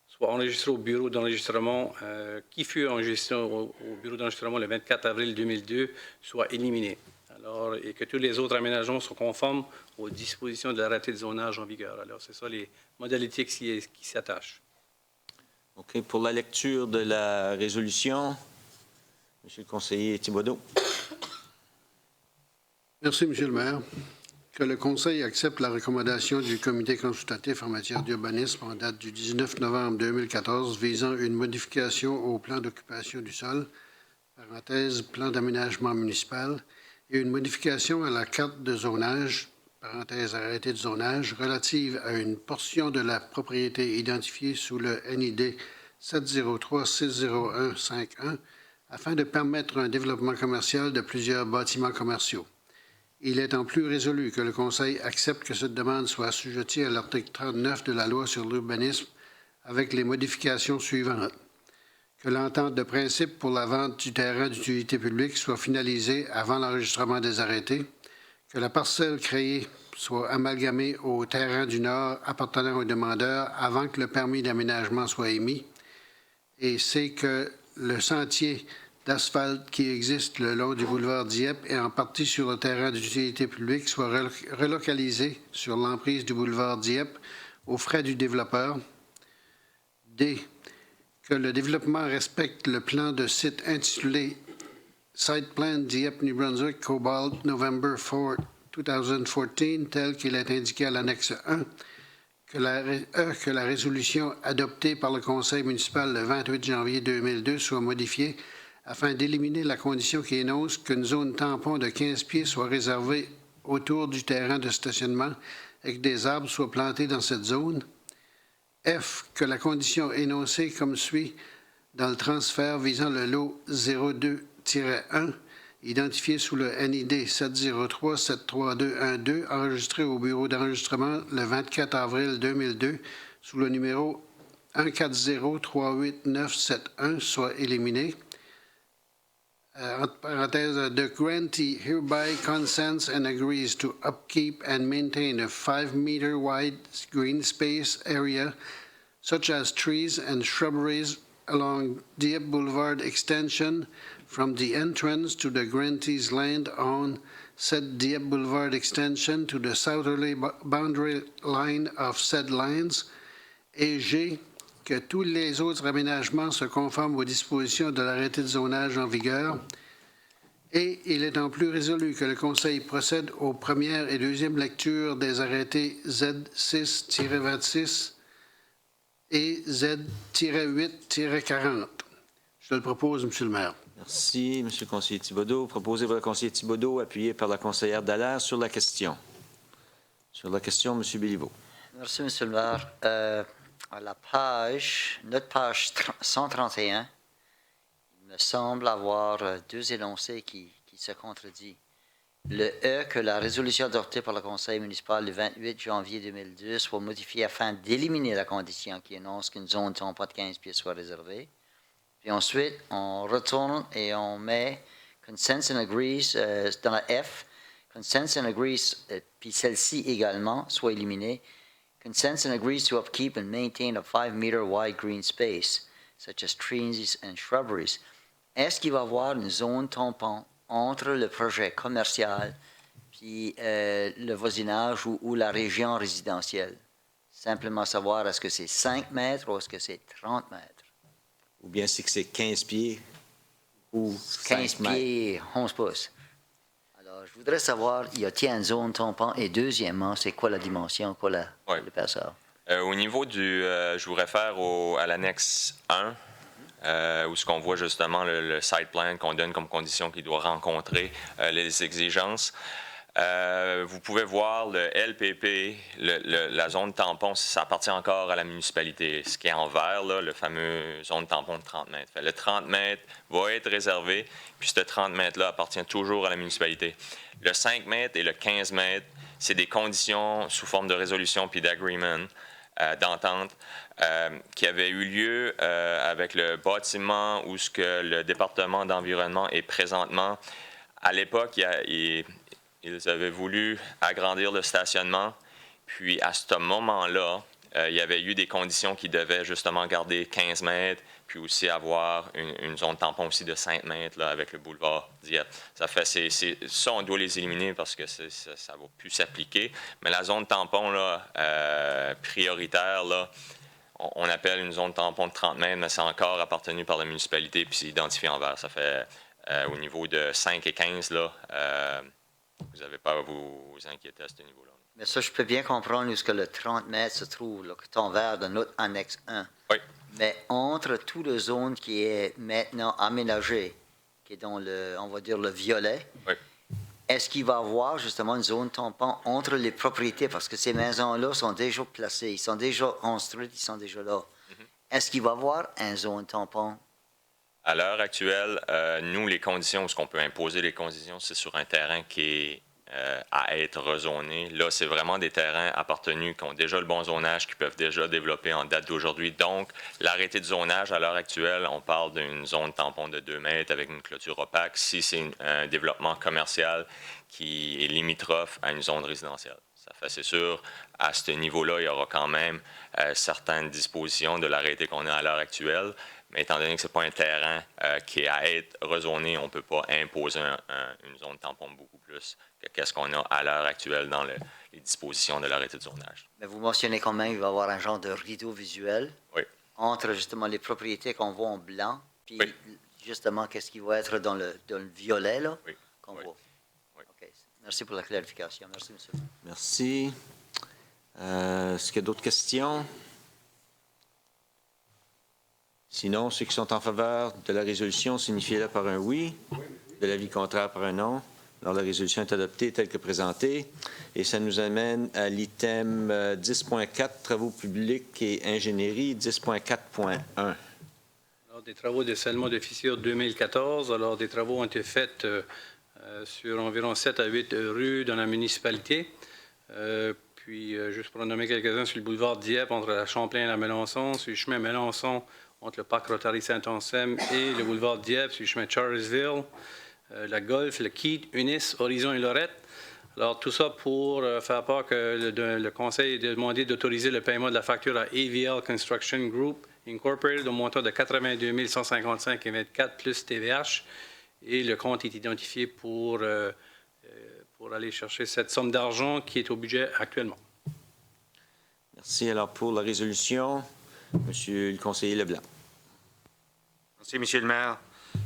D: soit enregistré au bureau d'enregistrement qui fut enregistré au bureau d'enregistrement le 24 avril 2002 soit éliminé. Alors, et que tous les autres aménagements sont conformes aux dispositions de l'arrêté de zonage en vigueur. Alors, c'est ça les modalités qui s'y attachent.
A: OK. Pour la lecture de la résolution, Monsieur le conseiller Thibodeau.
J: Merci, Monsieur le maire. Que le Conseil accepte la recommandation du Comité consultatif en matière d'urbanisme en date du 19 novembre 2014 visant une modification au plan d'occupation du sol, parenthèse, plan d'aménagement municipal, et une modification à la carte de zonage, parenthèse, arrêté de zonage, relative à une portion de la propriété identifiée sous le NID 703-601-51 afin de permettre un développement commercial de plusieurs bâtiments commerciaux. Il est en plus résolu que le Conseil accepte que cette demande soit assujettie à l'article 39 de la Loi sur l'urbanisme avec les modifications suivantes. Que l'entente de principe pour la vente du terrain d'utilité publique soit finalisée avant l'enregistrement des arrêtés, que la parcelle créée soit amalgamée au terrain du Nord appartenant au demandeur avant que le permis d'aménagement soit émis, et c'est que le sentier d'asphalte qui existe le long du boulevard Dieppe et en partie sur le terrain d'utilité publique soit relocalisé sur l'emprise du boulevard Dieppe aux frais du développeur. D. Que le développement respecte le plan de site intitulé Site Plan Dieppe, New Brunswick, Cobalt, November 4, 2014, tel qu'il est indiqué à l'annexe 1. Que la résolution adoptée par le Conseil municipal le 28 janvier 2002 soit modifiée afin d'éliminer la condition qui énonce qu'une zone tampon de 15 pieds soit réservée autour du terrain de stationnement et que des arbres soient plantés dans cette zone. F. Que la condition énoncée comme suit dans le transfert visant le lot 02-1, identifié sous le NID 703-73212, enregistré au bureau d'enregistrement le 24 avril 2002 sous le numéro 140-38971, soit éliminé. Entre parenthèses, the grantee hereby consents and agrees to upkeep and maintain a 5-meter wide green space area, such as trees and shrubberies along Dieppe Boulevard extension from the entrance to the grantee's land on said Dieppe Boulevard extension to the southerly boundary line of said lines, et G, que tous les autres aménagements se conforment aux dispositions de l'arrêté de zonage en vigueur, et il est en plus résolu que le Conseil procède aux premières et deuxièmes lectures des arrêtés Z6-26 et Z-8-40. Je le propose, M. le maire.
A: Merci, M. le conseiller Thibodeau. Proposé par le conseiller Thibodeau, appuyé par la conseillère Dallaire sur la question. Sur la question, M. Béliveau.
E: Merci, M. le maire. À la notre page 131, il me semble avoir deux énoncés qui se contredisent. Le E, que la résolution adoptée par le Conseil municipal le 28 janvier 2002 soit modifiée afin d'éliminer la condition qui énonce qu'une zone tampon de 15 pieds soit réservée. Puis ensuite, on retourne et on met consents and agrees dans la F. Consents and agrees, puis celle-ci également soit éliminée. Consents and agrees to upkeep and maintain a 5-meter wide green space, such as trees and shrubberies. Est-ce qu'il va y avoir une zone tampon entre le projet commercial puis le voisinage ou la région résidentielle? Simplement savoir, est-ce que c'est 5 mètres ou est-ce que c'est 30 mètres?
A: Ou bien c'est que c'est 15 pieds ou
E: 15 pieds, 11 pouces. Alors, je voudrais savoir, y a-t-il une zone tampon? Et deuxièmement, c'est quoi la dimension, quoi l'épaisseur?
C: Au niveau du... je vous réfère à l'annexe 1, où ce qu'on voit justement le site plan qu'on donne comme condition qu'il doit rencontrer les exigences. Vous pouvez voir le LPP, la zone tampon, ça appartient encore à la municipalité. Ce qui est en vert, là, le fameux zone tampon de 30 mètres. Le 30 mètres va être réservé, puis ce 30 mètres-là appartient toujours à la municipalité. Le 5 mètres et le 15 mètres, c'est des conditions sous forme de résolution puis d'agreement, d'entente, qui avait eu lieu avec le bâtiment où ce que le département d'environnement est présentement. À l'époque, ils avaient voulu agrandir le stationnement, puis à ce moment-là, il y avait eu des conditions qui devaient justement garder 15 mètres, puis aussi avoir une zone tampon aussi de 5 mètres là, avec le boulevard Dieppe. Ça, on doit les éliminer parce que ça ne va plus s'appliquer. Mais la zone tampon là, prioritaire, là, on appelle une zone tampon de 30 mètres, mais c'est encore appartenu par la municipalité puis c'est identifié en vert. Ça fait au niveau de 5 et 15, là, vous n'avez pas à vous inquiéter à ce niveau-là.
E: Mais ça, je peux bien comprendre où ce que le 30 mètres se trouve, le coton vert de notre annexe 1.
C: Oui.
E: Mais entre toute la zone qui est maintenant aménagée, qui est dans le, on va dire, le violet,
C: oui.
E: Est-ce qu'il va y avoir justement une zone tampon entre les propriétés? Parce que ces maisons-là sont déjà placées, ils sont déjà construites, ils sont déjà là. Est-ce qu'il va y avoir une zone tampon?
C: À l'heure actuelle, nous, les conditions, ce qu'on peut imposer les conditions, c'est sur un terrain qui est à être rezoné. Là, c'est vraiment des terrains appartenus qui ont déjà le bon zonage, qui peuvent déjà développer en date d'aujourd'hui. Donc, l'arrêté de zonage, à l'heure actuelle, on parle d'une zone tampon de 2 mètres avec une clôture opaque si c'est un développement commercial qui est limitrophe à une zone résidentielle. Ça fait, c'est sûr, à ce niveau-là, il y aura quand même certaines dispositions de l'arrêté qu'on a à l'heure actuelle. Mais étant donné que ce n'est pas un terrain qui est à être rezoné, on ne peut pas imposer une zone tampon beaucoup plus que qu'est-ce qu'on a à l'heure actuelle dans les dispositions de l'arrêté de zonage.
E: Mais vous mentionnez quand même qu'il va y avoir un genre de rideau visuel
C: oui.
E: entre justement les propriétés qu'on voit en blanc, puis
C: oui.
E: justement qu'est-ce qui va être dans le violet là,
C: oui.
E: qu'on
C: oui.
E: voit.
C: Oui.
E: Okay. Merci pour la clarification. Merci, monsieur.
A: Merci. Est-ce qu'il y a d'autres questions? Sinon, ceux qui sont en faveur de la résolution, signifiez-le par un oui. De l'avis contraire par un non. Alors, la résolution est adoptée telle que présentée. Et ça nous amène à l'item 10.4, travaux publics et ingénierie, 10.4.1.
D: Alors, des travaux de scellement de fissures 2014. Alors, des travaux ont été faits sur environ 7 à 8 rues dans la municipalité. Puis, juste pour en nommer quelques-uns, sur le boulevard Dieppe, entre la Champlain et la Melançon, sur le chemin Melançon, entre le parc Rotary-Saint-Anselme et le boulevard Dieppe, sur le chemin Charlesville, la Golfe, le Keat, Unis, Horizon et Lorette. Alors, tout ça pour faire part que le Conseil a demandé d'autoriser le paiement de la facture à AVL Construction Group Incorporated au montant de 82 155,24 plus TVH. Et le compte est identifié pour aller chercher cette somme d'argent qui est au budget actuellement.
A: Merci. Alors, pour la résolution, Monsieur le conseiller Leblanc.
F: Merci, Monsieur le maire.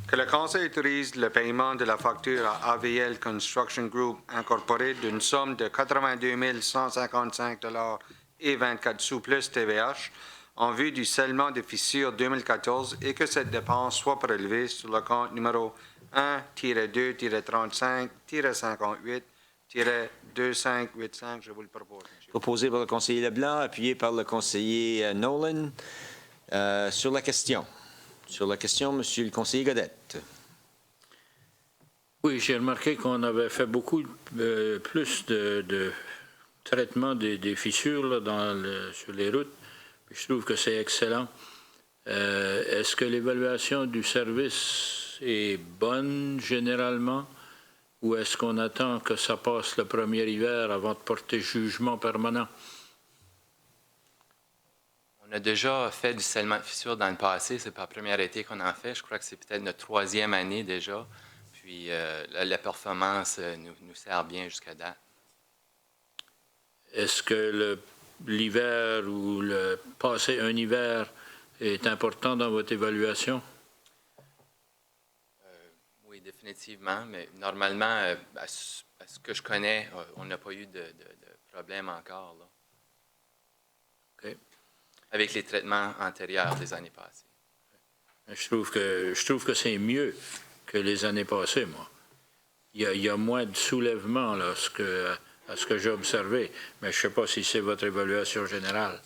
F: Que le Conseil autorise le paiement de la facture à AVL Construction Group Incorporated d'une somme de 82 155,24 $ plus TVH en vue du scellement de fissures 2014 et que cette dépense soit prélevée sur le compte numéro 1-2-35-58-2585. Je vous le propose, monsieur.
A: Proposé par le conseiller Leblanc, appuyé par le conseiller Nolan. Sur la question. Sur la question, Monsieur le conseiller Godette.
I: Oui, j'ai remarqué qu'on avait fait beaucoup plus de traitement des fissures là, sur les routes. Puis je trouve que c'est excellent. Est-ce que l'évaluation du service est bonne généralement ou est-ce qu'on attend que ça passe le premier hiver avant de porter jugement permanent?
K: On a déjà fait du scellement de fissures dans le passé. C'est pas le premier été qu'on en fait. Je crois que c'est peut-être notre 3e année déjà. Puis la performance nous sert bien jusqu'à date.
I: Est-ce que l'hiver ou le passer un hiver est important dans votre évaluation?
K: Oui, définitivement. Mais normalement, à ce que je connais, on n'a pas eu de problème encore, là.
I: OK.
K: Avec les traitements antérieurs des années passées.
I: Je trouve que c'est mieux que les années passées, moi. Il y a moins de soulèvement là, à ce que j'ai observé, mais je ne sais pas si c'est votre évaluation générale.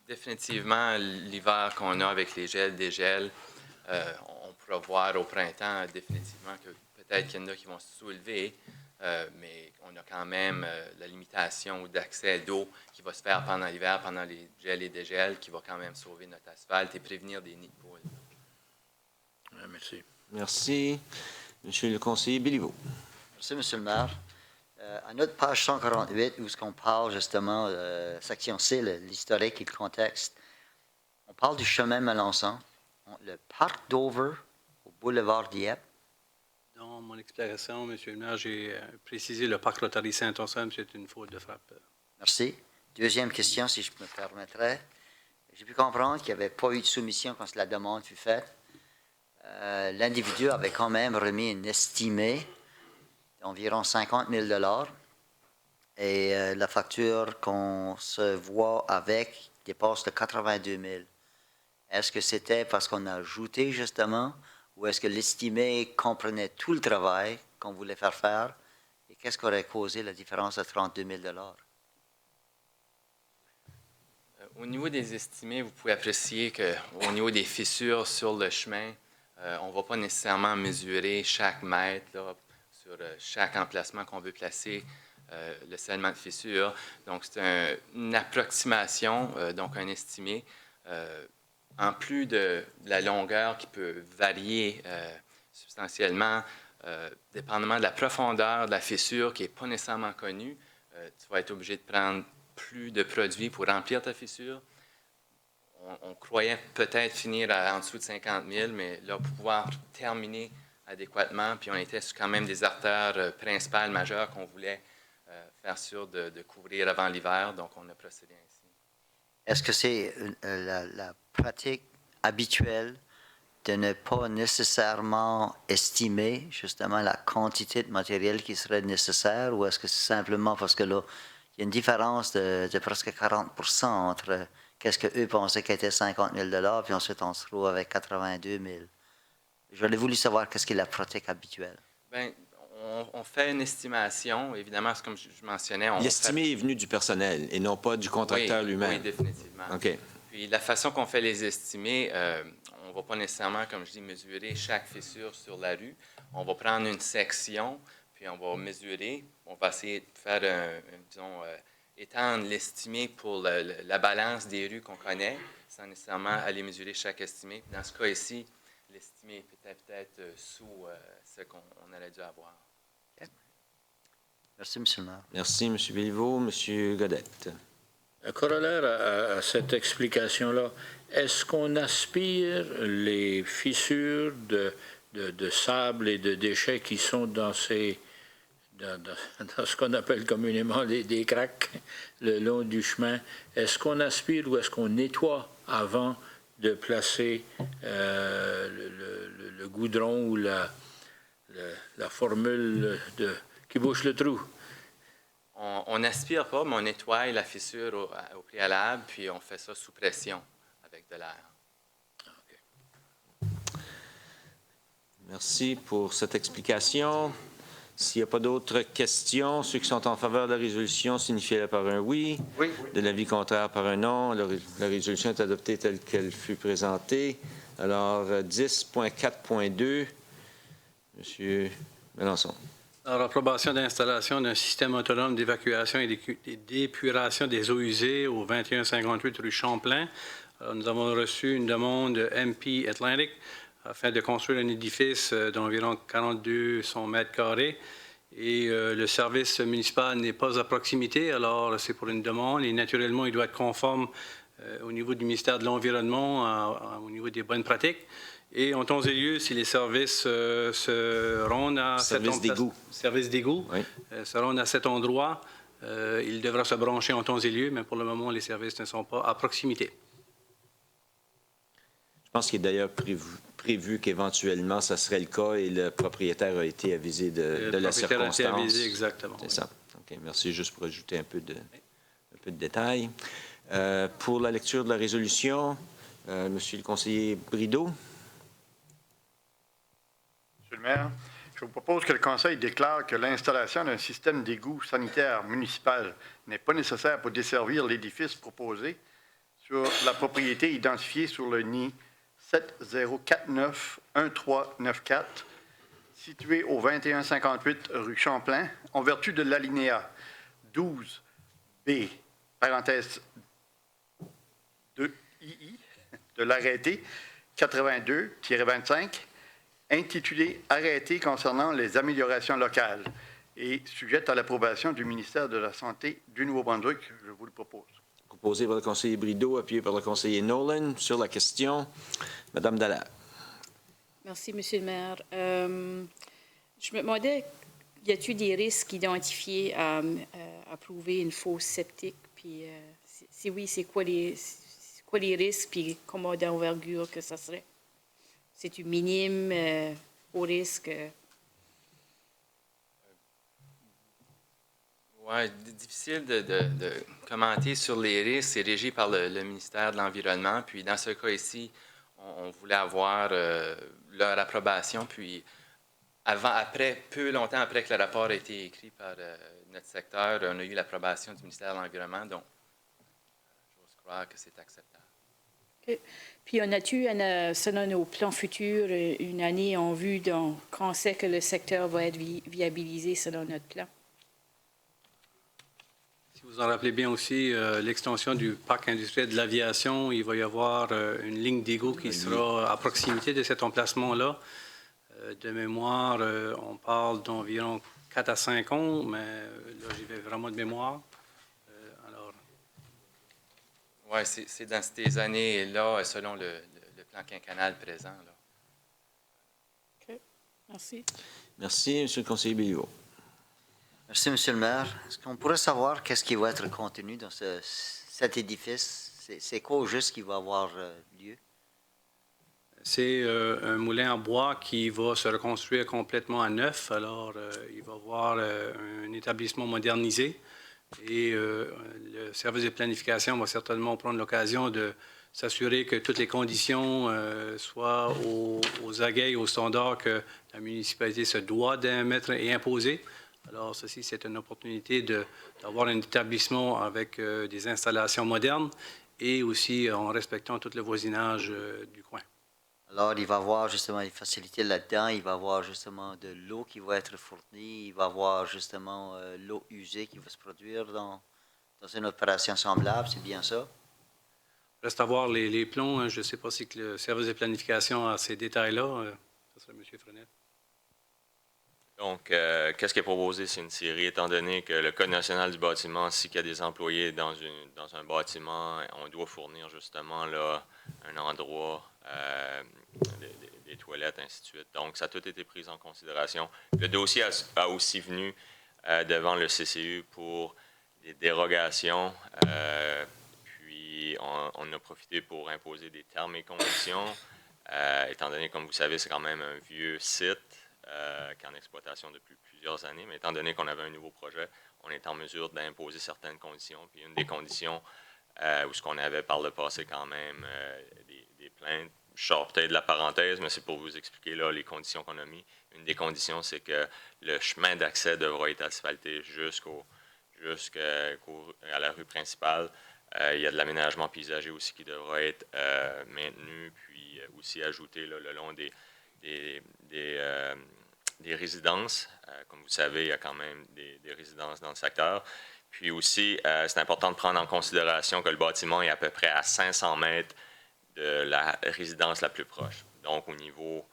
K: Définitivement, l'hiver qu'on a avec les gels, dégels, on pourra voir au printemps définitivement que peut-être qu'il y en a qui vont se soulever, mais on a quand même la limitation d'accès d'eau qui va se faire pendant l'hiver, pendant les gels et dégels, qui va quand même sauver notre asphalte et prévenir des nids de poules.
I: Merci.
A: Merci. Monsieur le conseiller Béliveau.
E: Merci, Monsieur le maire. À notre page 148, où on parle justement de section C, l'historique et le contexte, on parle du chemin Melançon, le parc Dover au boulevard Dieppe.
D: Dans mon explication, Monsieur le maire, j'ai précisé le parc Rotary-Saint-Anselme, c'est une faute de frappe.
E: Merci. Deuxième question, si je me permettrais. J'ai pu comprendre qu'il n'y avait pas eu de soumission quand la demande fut faite. L'individu avait quand même remis une estimée d'environ 50 000 $ et la facture qu'on se voit avec dépasse de 82 000. Est-ce que c'était parce qu'on a ajouté justement ou est-ce que l'estimé comprenait tout le travail qu'on voulait faire et qu'est-ce qui aurait causé la différence de 32 000 $?
K: Au niveau des estimés, vous pouvez apprécier qu'au niveau des fissures sur le chemin, on ne va pas nécessairement mesurer chaque mètre là, sur chaque emplacement qu'on veut placer le scellement de fissures. Donc, c'est une approximation, donc un estimé, en plus de la longueur qui peut varier substantiellement, dépendamment de la profondeur de la fissure qui n'est pas nécessairement connue, tu vas être obligé de prendre plus de produits pour remplir ta fissure. On croyait peut-être finir en dessous de 50 000, mais là, pour pouvoir terminer adéquatement, puis on était sur quand même des artères principales majeures qu'on voulait faire sûr de couvrir avant l'hiver, donc on a procédé ainsi.
E: Est-ce que c'est la pratique habituelle de ne pas nécessairement estimer justement la quantité de matériel qui serait nécessaire ou est-ce que c'est simplement parce que là, il y a une différence de presque 40 % entre qu'est-ce qu'eux pensaient qu'était 50 000 $ puis ensuite on se trouve avec 82 000. J'aurais voulu savoir qu'est-ce qui est la pratique habituelle.
K: Bien, on fait une estimation. Évidemment, comme je mentionnais...
A: L'estimé est venu du personnel et non pas du contracteur lui-même.
K: Oui, définitivement.
A: OK.
K: Puis la façon qu'on fait les estimés, on ne va pas nécessairement, comme je dis, mesurer chaque fissure sur la rue. On va prendre une section, puis on va mesurer. On va essayer de faire, étendre l'estimé pour la balance des rues qu'on connaît, sans nécessairement aller mesurer chaque estimé. Dans ce cas ici, l'estimé était peut-être sous ce qu'on aurait dû avoir.
E: Okay. Merci, M. le maire.
A: Merci, M. Béliveau. M. Godette.
I: Un corollaire à cette explication-là, est-ce qu'on aspire les fissures de sable et de déchets qui sont dans ce qu'on appelle communément des craques le long du chemin, est-ce qu'on aspire ou est-ce qu'on nettoie avant de placer le goudron ou la formule qui bouche le trou?
K: On n'aspire pas, mais on nettoie la fissure au préalable, puis on fait ça sous pression avec de l'air.
A: Okay. Merci pour cette explication. S'il n'y a pas d'autres questions, ceux qui sont en faveur de la résolution signifient par un oui.
F: Oui.
A: De l'avis contraire par un non. La résolution est adoptée telle qu'elle fut présentée. Alors, 10.4.2, M. Melançon.
D: Alors, approbation d'installation d'un système autonome d'évacuation et d'épuration des eaux usées au 2158 rue Champlain. Alors, nous avons reçu une demande de MP Atlantic afin de construire un édifice d'environ 4200 mètres carrés. Et le service municipal n'est pas à proximité, alors c'est pour une demande. Et naturellement, il doit être conforme au niveau du ministère de l'Environnement, au niveau des bonnes pratiques. Et en temps et lieu, si les services se rendent à
A: service
D: d'égout
A: oui.
D: Se rendent à cet endroit, il devra se brancher en temps et lieu, mais pour le moment, les services ne sont pas à proximité.
A: Je pense qu'il est d'ailleurs prévu qu'éventuellement, ça serait le cas et le propriétaire a été avisé de la circonstance.
D: Le propriétaire a été avisé, exactement.
A: C'est ça. OK. Merci. Juste pour ajouter un peu de détails. Pour la lecture de la résolution, Monsieur le conseiller Brideau.
G: Monsieur le maire, je vous propose que le Conseil déclare que l'installation d'un système d'égout sanitaire municipal n'est pas nécessaire pour desservir l'édifice proposé sur la propriété identifiée sur le nid 7049-1394, situé au 2158 rue Champlain, en vertu de l'alinéa 12B, parenthèse 2II, de l'arrêté 82-25, intitulé « Arrêté concernant les améliorations locales » et sujette à l'approbation du ministère de la Santé du Nouveau-Brunswick. Je vous le propose.
A: Proposé par le conseiller Brideau, appuyé par le conseiller Nolan. Sur la question, Madame Dallaire.
H: Merci, Monsieur le maire. Je me demandais, y a-t-il des risques identifiés à prouver une fosse septique? Puis, si oui, c'est quoi quoi les risques, puis comment d'envergure que ça serait? C'est-tu minime, au risque?
K: Oui, difficile de commenter sur les risques. C'est régi par le ministère de l'Environnement. Puis dans ce cas ici, on voulait avoir leur approbation. Puis peu longtemps après que le rapport a été écrit par notre secteur, on a eu l'approbation du ministère de l'Environnement. Donc, j'ose croire que c'est acceptable.
H: Okay. Puis on a-tu, selon nos plans futurs, une année en vue qu'on sait que le secteur va être viabilisé selon notre plan?
D: Si vous en rappelez bien aussi, l'extension du parc industriel de l'aviation, il va y avoir une ligne d'égout qui sera à proximité de cet emplacement-là. De mémoire, on parle d'environ 4 à 5 ans, mais là, j'y vais vraiment de mémoire.
K: Oui, c'est dans ces années-là, selon le plan quinquennal présent. Là.
H: OK. Merci.
A: Merci, M. le conseiller Béliveau.
E: Merci, M. le maire. Est-ce qu'on pourrait savoir qu'est-ce qui va être contenu dans cet édifice? C'est quoi au juste qui va avoir lieu?
D: C'est un moulin en bois qui va se reconstruire complètement à neuf. Alors, il va y avoir un établissement modernisé. Et le service de planification va certainement prendre l'occasion de s'assurer que toutes les conditions soient aux aguets et aux standards que la municipalité se doit d'émettre et imposer. Alors, ceci, c'est une opportunité d'avoir un établissement avec des installations modernes et aussi en respectant tout le voisinage du coin.
E: Alors, il va y avoir justement des facilités là-dedans. Il va y avoir justement de l'eau qui va être fournie. Il va y avoir justement l'eau usée qui va se produire dans une opération semblable. C'est bien ça?
D: Reste à voir les plans. Je ne sais pas si le service de planification a ces détails-là. Ce serait M. Frenette.
C: Donc, qu'est-ce qui est proposé? C'est une série, étant donné que le Code national du bâtiment, s'il y a des employés dans un bâtiment, on doit fournir justement là, un endroit, des toilettes, ainsi de suite. Donc, ça a tout été pris en considération. Le dossier a aussi venu devant le CCU pour des dérogations, puis on a profité pour imposer des termes et conditions, étant donné, comme vous savez, c'est quand même un vieux site, qui est en exploitation depuis plusieurs années, mais étant donné qu'on avait un nouveau projet, on est en mesure d'imposer certaines conditions. Puis une des conditions où ce qu'on avait par le passé quand même des plaintes, je sors peut-être de la parenthèse, mais c'est pour vous expliquer là, les conditions qu'on a mis. Une des conditions, c'est que le chemin d'accès devra être asphalté jusqu'à la rue principale. Il y a de l'aménagement paysager aussi qui devra être maintenu, puis aussi ajouté là, le long des résidences. Comme vous savez, il y a quand même des résidences dans le secteur. Puis aussi, c'est important de prendre en considération que le bâtiment est à peu près à 500 mètres de la résidence la plus proche. Donc, au niveau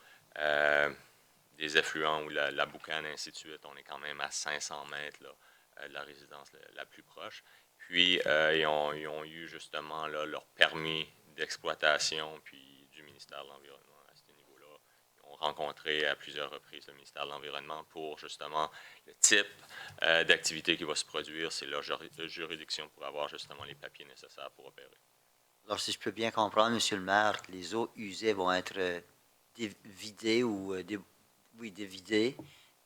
C: des effluents ou la boucane, ainsi de suite, on est quand même à 500 mètres là, de la résidence la plus proche. Puis, ils ont eu justement là, leur permis d'exploitation puis du ministère de l'Environnement. Rencontré à plusieurs reprises le ministère de l'Environnement pour justement le type d'activité qui va se produire. C'est leur juridiction pour avoir justement les papiers nécessaires pour opérer.
E: Alors, si je peux bien comprendre, M. le maire, les eaux usées vont être vidées ou dévidées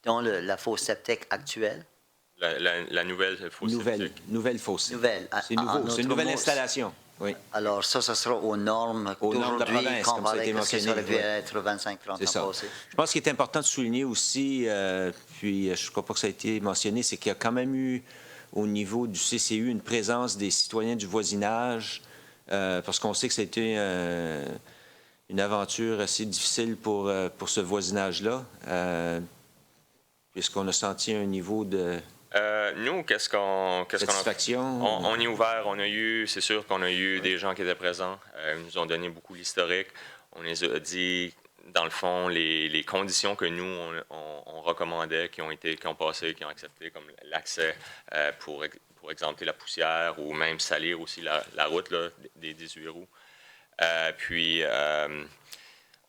E: dans la fosse septique actuelle?
C: La nouvelle fosse septique.
A: Nouvelle fosse. C'est nouveau. C'est une nouvelle installation. Oui.
E: Alors, ça sera aux normes d'aujourd'hui,
A: de la province, comme ça a été mentionné.
E: Ça aurait pu être 25-30 ans passés.
A: Je pense qu'il est important de souligner aussi, puis je ne crois pas que ça a été mentionné, c'est qu'il y a quand même eu, au niveau du CCU, une présence des citoyens du voisinage, parce qu'on sait que ça a été une aventure assez difficile pour ce voisinage-là, puisqu'on a senti un niveau de...
C: Nous, qu'est-ce qu'on
A: satisfaction?
C: On est ouvert. C'est sûr qu'on a eu des gens qui étaient présents. Ils nous ont donné beaucoup l'historique. On les a dit, dans le fond, les conditions que nous, on recommandait, qui ont passé, qui ont accepté, comme l'accès pour exempter la poussière ou même salir aussi la route là, des 18 roues. Puis,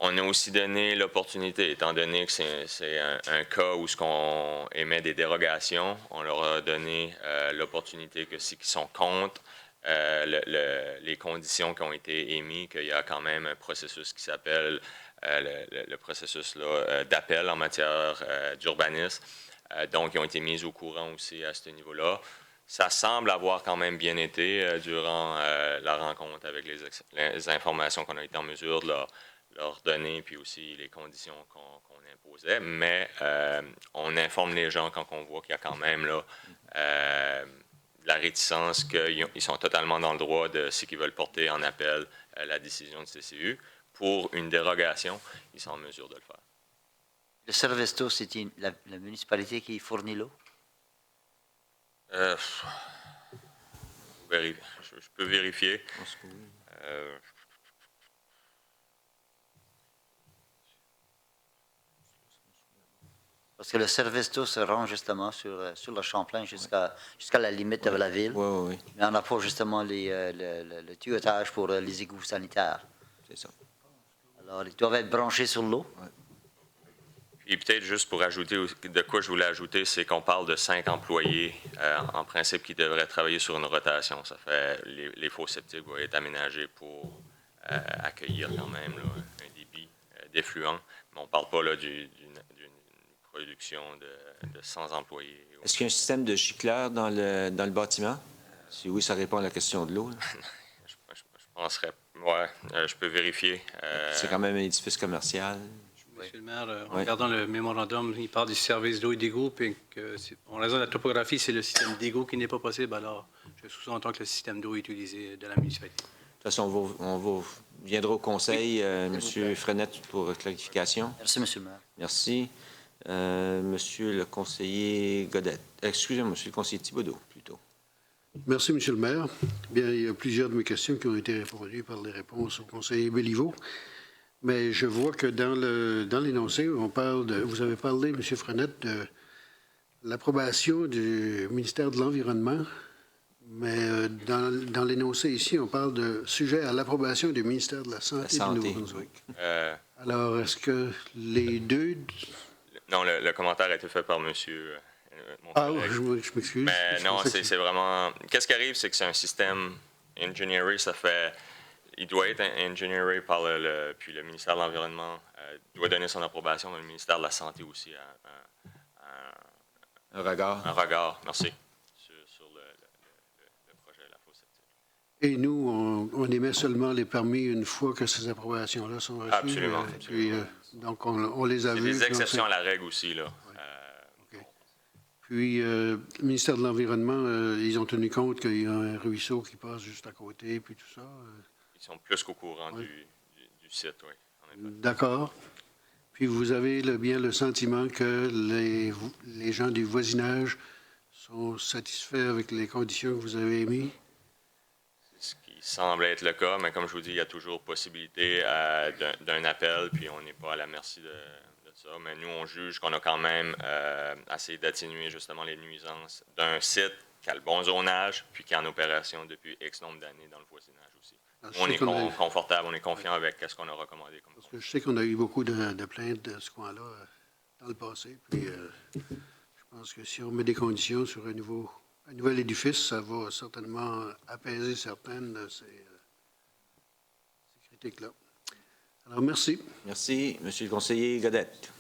C: on a aussi donné l'opportunité, étant donné que c'est un cas où on émet des dérogations, on leur a donné l'opportunité que s'ils sont contre les conditions qui ont été émises, qu'il y a quand même un processus qui s'appelle le processus d'appel en matière d'urbanisme. Donc, ils ont été mis au courant aussi à ce niveau-là. Ça semble avoir quand même bien été durant la rencontre avec les informations qu'on a été en mesure de leur donner, puis aussi les conditions qu'on imposait. Mais on informe les gens quand on voit qu'il y a quand même là, la réticence qu'ils sont totalement dans le droit de ce qu'ils veulent porter en appel la décision du CCU. Pour une dérogation, ils sont en mesure de le faire.
E: Le Servesto, c'est la municipalité qui fournit l'eau?
C: Je peux vérifier.
E: Parce que le Servesto se rend justement sur le Champlain jusqu'à la limite de la ville.
A: Oui.
E: Mais on n'a pas justement le tuyautage pour les égouts sanitaires.
A: C'est ça.
E: Alors, ils doivent être branchés sur l'eau.
A: Ouais.
C: Puis peut-être juste pour ajouter, de quoi je voulais ajouter, c'est qu'on parle de 5 employés, en principe, qui devraient travailler sur une rotation. Ça fait, les fosses septiques vont être aménagés pour accueillir quand même là, un débit d'effluent. Mais on ne parle pas là, d'une production de 100 employés.
A: Est-ce qu'il y a un système de gicleur dans le bâtiment? Si oui, ça répond à la question de l'eau.
C: Je penserais, ouais, je peux vérifier.
A: C'est quand même un édifice commercial.
D: Monsieur le maire, en regardant le mémorandum, il parle du service d'eau et d'égout, puis que, en raison de la topographie, c'est le système d'égout qui n'est pas possible. Alors, je sous-entends que le système d'eau est utilisé de la municipalité.
A: De toute façon, on viendra au conseil, M. Frenette, pour clarification.
E: Merci, Monsieur le maire.
A: Merci. Monsieur le conseiller Godette. Excusez-moi, Monsieur le conseiller Thibodeau, plutôt.
J: Merci, Monsieur le maire. Bien, il y a plusieurs de mes questions qui ont été répondues par les réponses au conseiller Béliveau. Mais je vois que dans l'énoncé, vous avez parlé, M. Frenette, de l'approbation du ministère de l'Environnement. Mais dans l'énoncé ici, on parle de sujet à l'approbation du ministère de la Santé du Nouveau-Brunswick. Alors, est-ce que les deux...
C: Non, le commentaire a été fait par monsieur.
J: Je m'excuse.
C: Mais non, c'est vraiment. Qu'est-ce qui arrive, c'est que c'est un système ingénierie, ça fait. Il doit être ingénierie par puis le ministère de l'Environnement doit donner son approbation, mais le ministère de la Santé aussi a
A: un regard.
C: Un regard, merci, sur le projet de la fosse septique.
J: Et nous, on émet seulement les permis une fois que ces approbations-là sont reçues.
C: Absolument.
J: Puis, donc, on les a vus.
C: C'est des exceptions à la règle aussi, là.
J: Puis, le ministère de l'Environnement, ils ont tenu compte qu'il y a un ruisseau qui passe juste à côté, puis tout ça.
C: Ils sont plus qu'au courant du site, oui.
J: D'accord. Puis, vous avez bien le sentiment que les gens du voisinage sont satisfaits avec les conditions que vous avez émises?
C: Ce qui semble être le cas, mais comme je vous dis, il y a toujours possibilité d'un appel, puis on n'est pas à la merci de ça. Mais nous, on juge qu'on a quand même essayé d'atténuer justement les nuisances d'un site qui a le bon zonage, puis qui est en opération depuis X nombre d'années dans le voisinage aussi. On est confortable, on est confiant avec ce qu'on a recommandé.
J: Parce que je sais qu'on a eu beaucoup de plaintes de ce coin-là dans le passé. Puis je pense que si on met des conditions sur un nouvel édifice, ça va certainement apaiser certaines de ces critiques-là. Alors, merci.
A: Merci. Monsieur le conseiller Godette.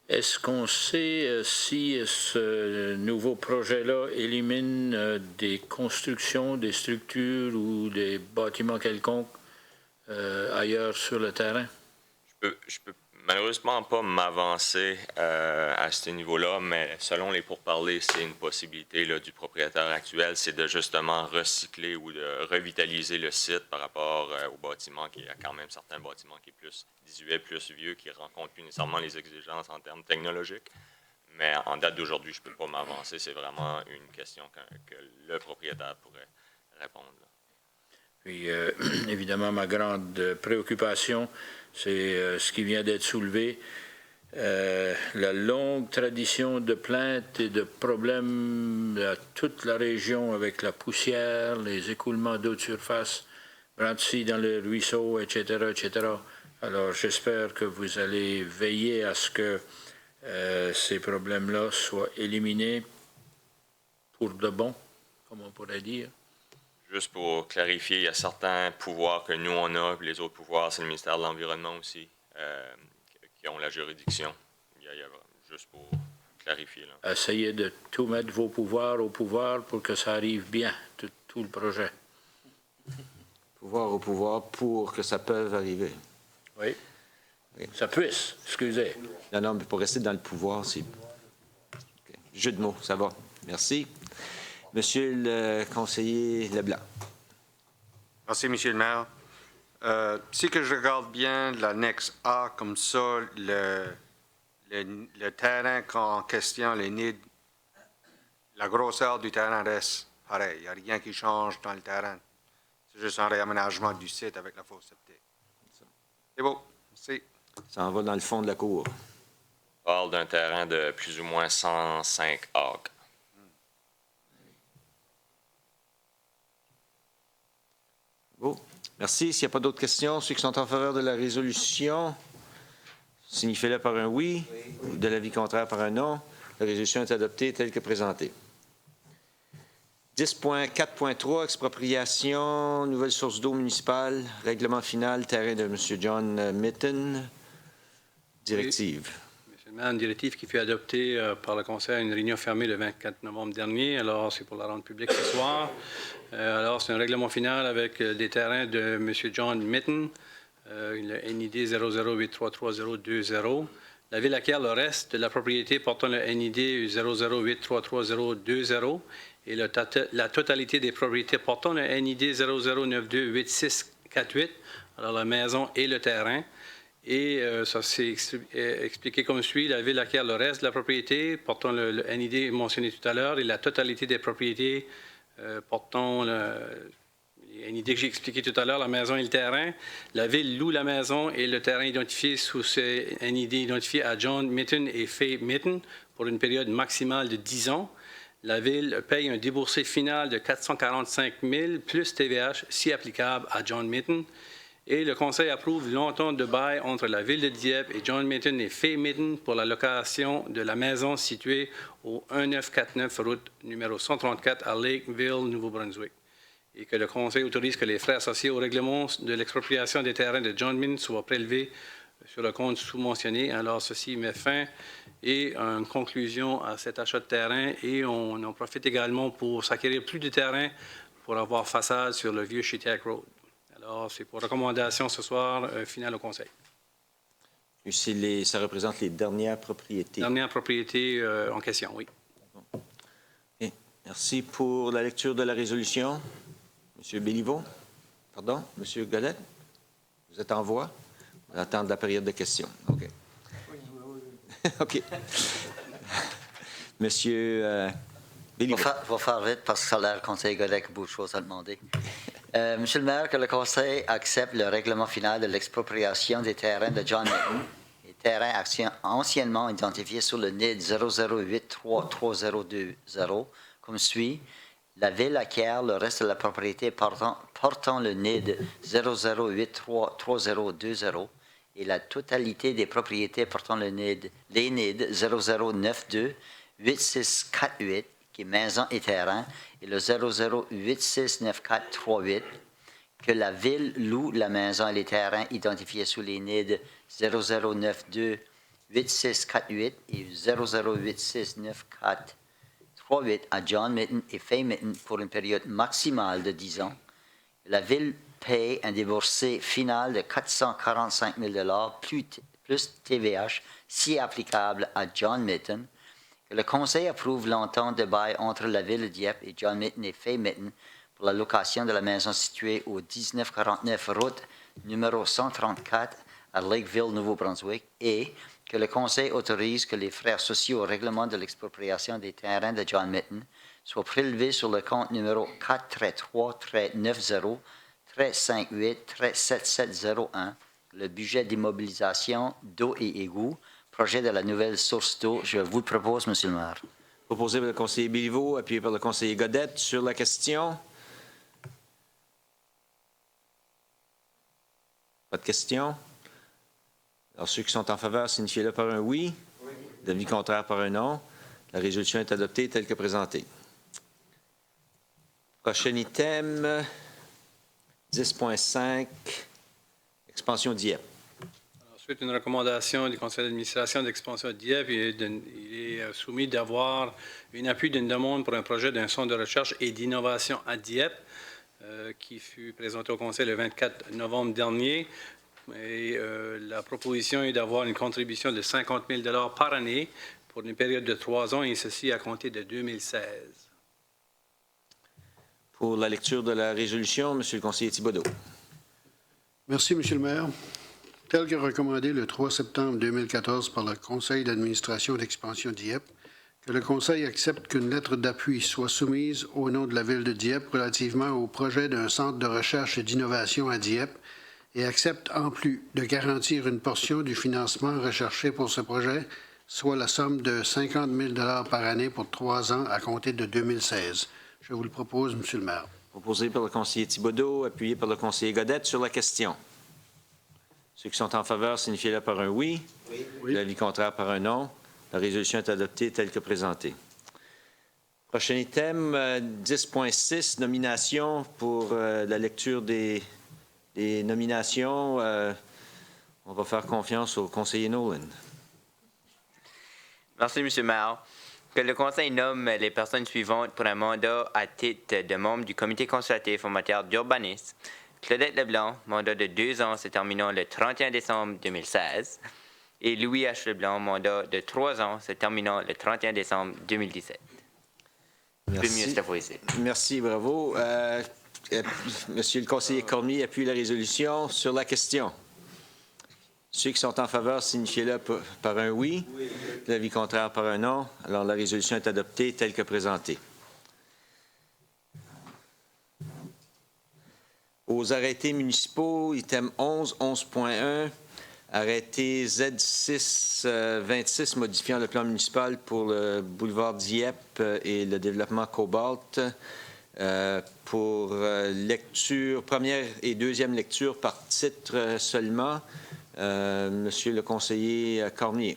I: Est-ce qu'on sait si ce nouveau projet-là élimine des constructions, des structures ou des bâtiments quelconques ailleurs sur le terrain?
C: Je peux malheureusement pas m'avancer à ce niveau-là, mais selon les pourparlers, c'est une possibilité là, du propriétaire actuel, c'est de justement recycler ou de revitaliser le site par rapport au bâtiment, qui a quand même certains bâtiments qui est plus désuet, plus vieux, qui ne rencontrent plus nécessairement les exigences en termes technologiques. Mais en date d'aujourd'hui, je ne peux pas m'avancer. C'est vraiment une question que le propriétaire pourrait répondre. Là.
I: Puis, évidemment, ma grande préoccupation, c'est ce qui vient d'être soulevé, la longue tradition de plaintes et de problèmes à toute la région avec la poussière, les écoulements d'eau de surface, Brancy dans le ruisseau, etc., etc. Alors, j'espère que vous allez veiller à ce que ces problèmes-là soient éliminés pour de bon, comme on pourrait dire.
C: Juste pour clarifier, il y a certains pouvoirs que nous, on a, puis les autres pouvoirs, c'est le ministère de l'Environnement aussi, qui ont la juridiction. Juste pour clarifier. Là.
I: Essayez de tout mettre vos pouvoirs au pouvoir pour que ça arrive bien, tout le projet.
A: Pouvoir au pouvoir pour que ça puisse arriver.
I: Oui. Ça puisse, excusez.
A: Non, non, mais pour rester dans le pouvoir, c'est... Okay. Jeu de mots, ça va. Merci. Monsieur le conseiller Leblanc.
F: Merci, Monsieur le maire. Si que je regarde bien l'annexe A comme ça, le terrain en question, les nids, la grosseur du terrain reste pareil. Il n'y a rien qui change dans le terrain. C'est juste un réaménagement du site avec la fosse septique. C'est beau. Merci.
A: Ça en va dans le fond de la cour.
C: On parle d'un terrain de plus ou moins 105 acres.
A: Bon. Merci. S'il n'y a pas d'autres questions, ceux qui sont en faveur de la résolution, signifiez-le par un oui, ou de l'avis contraire par un non. La résolution est adoptée telle que présentée. 10.4.3, expropriation, nouvelle source d'eau municipale, règlement final, terrain de M. John Mitten, directive.
D: Oui. Monsieur le maire, une directive qui fut adoptée par le Conseil à une réunion fermée le 24 novembre dernier. Alors, c'est pour la rendre publique ce soir. Alors, c'est un règlement final avec des terrains de M. John Mitten, le NID 00833020. La Ville acquiert le reste de la propriété portant le NID 00833020 et la totalité des propriétés portant le NID 00928648, alors la maison et le terrain. Et ça s'est expliqué comme suit. La Ville acquiert le reste de la propriété portant le NID mentionné tout à l'heure et la totalité des propriétés portant le NID que j'ai expliqué tout à l'heure, la maison et le terrain. La Ville loue la maison et le terrain identifié sous ce NID identifié à John Mitten et Faye Mitten pour une période maximale de 10 ans. La Ville paye un déboursé final de 445 000 plus TVH, si applicable, à John Mitten. Et le Conseil approuve l'entente de bail entre la Ville de Dieppe et John Mitten et Faye Mitten pour la location de la maison située au 1949 route numéro 134 à Lakeville, Nouveau-Brunswick. Et que le Conseil autorise que les frais associés au règlement de l'expropriation des terrains de John Mitten soient prélevés sur le compte sous-mentionné. Alors, ceci met fin et une conclusion à cet achat de terrain. Et on en profite également pour s'acquérir plus de terrain pour avoir façade sur le vieux Shittak Road. Alors, c'est pour recommandation ce soir, finale au Conseil.
A: Ça représente les dernières propriétés.
D: Dernière propriété en question, oui.
A: Okay. Merci pour la lecture de la résolution. M. Béliveau. Pardon, M. Golette. Vous êtes en voix. On attend la période de questions. OK. OK. Monsieur Béliveau.
E: Je vais faire vite parce que ça a l'air, Conseil Golette, beaucoup de choses à demander. Monsieur le maire, que le Conseil accepte le règlement final de l'expropriation des terrains de John Mitten, les terrains anciennement identifiés sur le NID 00833020, comme suit. La Ville acquiert le reste de la propriété portant le NID 00833020 et la totalité des propriétés portant les NID 00928648, qui est maison et terrain, et le 00869438, que la Ville loue la maison et les terrains identifiés sous les NID 00928648 et 00869438 à John Mitten et Faye Mitten pour une période maximale de 10 ans. La Ville paye un déboursé final de 445 000 plus TVH, si applicable à John Mitten. Le Conseil approuve l'entente de bail entre la Ville de Dieppe et John Mitten et Faye Mitten pour la location de la maison située au 1949 route numéro 134 à Lakeville, Nouveau-Brunswick, et que le Conseil autorise que les frais associés au règlement de l'expropriation des terrains de John Mitten soient prélevés sur le compte numéro 433-90-358-37701, le budget d'immobilisation d'eau et égouts, projet de la nouvelle source d'eau. Je vous le propose, Monsieur le maire.
A: Proposé par le conseiller Béliveau, appuyé par le conseiller Godette. Sur la question? Pas de questions? Alors, ceux qui sont en faveur, signifiez-le par un oui. Oui. D'avis contraire par un non. La résolution est adoptée telle que présentée. Prochain item, 10.5, expansion Dieppe.
D: Ensuite, une recommandation du conseil d'administration d'expansion de Dieppe. Il est soumis d'avoir un appui d'une demande pour un projet d'un centre de recherche et d'innovation à Dieppe qui fut présenté au conseil le 24 novembre dernier. Et la proposition est d'avoir une contribution de 50 000 par année pour une période de 3 ans, et ceci à compter de 2016.
A: Pour la lecture de la résolution, Monsieur le conseiller Thibodeau.
J: Merci, Monsieur le maire. Tel que recommandé le 3 septembre 2014 par le Conseil d'administration d'expansion Dieppe, que le Conseil accepte qu'une lettre d'appui soit soumise au nom de la Ville de Dieppe relativement au projet d'un centre de recherche et d'innovation à Dieppe et accepte en plus de garantir une portion du financement recherché pour ce projet, soit la somme de 50 000 par année pour 3 ans à compter de 2016. Je vous le propose, Monsieur le maire.
A: Proposé par le conseiller Thibodeau, appuyé par le conseiller Godette sur la question. Ceux qui sont en faveur, signifiez-le par un oui. Oui. L'avis contraire par un non. La résolution est adoptée telle que présentée. Prochain item, 10.6, nomination pour la lecture des nominations. On va faire confiance au conseiller Nolan.
L: Merci, M. le maire. Que le Conseil nomme les personnes suivantes pour un mandat à titre de membre du Comité consultatif en matière d'urbanisme. Claudette Leblanc, mandat de 2 ans se terminant le 31 décembre 2016. Et Louis H. Leblanc, mandat de 3 ans se terminant le 31 décembre 2017.
A: Merci. Merci, bravo. Monsieur le conseiller Cormier appuie la résolution sur la question. Ceux qui sont en faveur, signifiez-le par un oui. L'avis contraire par un non. Alors, la résolution est adoptée telle que présentée. Aux arrêtés municipaux, item 11, 11.1, arrêté Z6-26 modifiant le plan municipal pour le boulevard Dieppe et le développement Cobalt pour lecture, première et deuxième lecture par titre seulement. Monsieur le conseiller Cormier.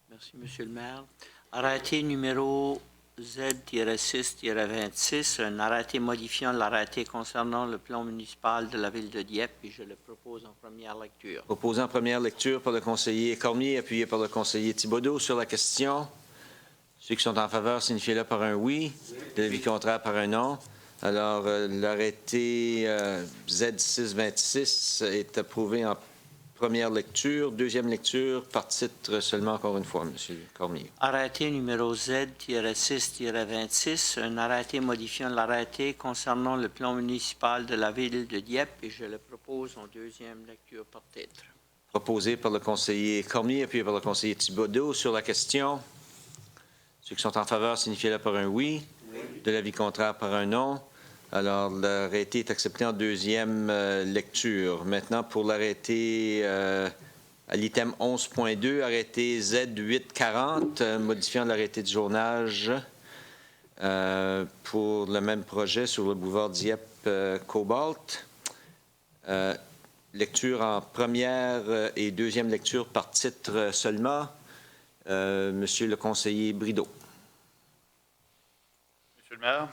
M: Merci, Monsieur le maire. Arrêté numéro Z-6-26, un arrêté modifiant l'arrêté concernant le plan municipal de la Ville de Dieppe, et je le propose en première lecture.
A: Proposé en première lecture par le conseiller Cormier, appuyé par le conseiller Thibodeau sur la question. Ceux qui sont en faveur, signifiez-le par un oui. L'avis contraire par un non. Alors, l'arrêté Z6-26 est approuvé en première lecture. Deuxième lecture, par titre seulement, encore une fois, M. Cormier.
M: Arrêté numéro Z-6-26, un arrêté modifiant l'arrêté concernant le plan municipal de la Ville de Dieppe, et je le propose en deuxième lecture par titre.
A: Proposé par le conseiller Cormier, appuyé par le conseiller Thibodeau sur la question. Ceux qui sont en faveur, signifiez-le par un oui. De l'avis contraire par un non. Alors, l'arrêté est accepté en deuxième lecture. Maintenant, pour l'arrêté à l'item 11.2, arrêté Z840, modifiant l'arrêté de zonage pour le même projet sur le boulevard Dieppe-Cobalt. Lecture en première et deuxième lecture par titre seulement. Monsieur le conseiller Brideau.
G: Monsieur le maire,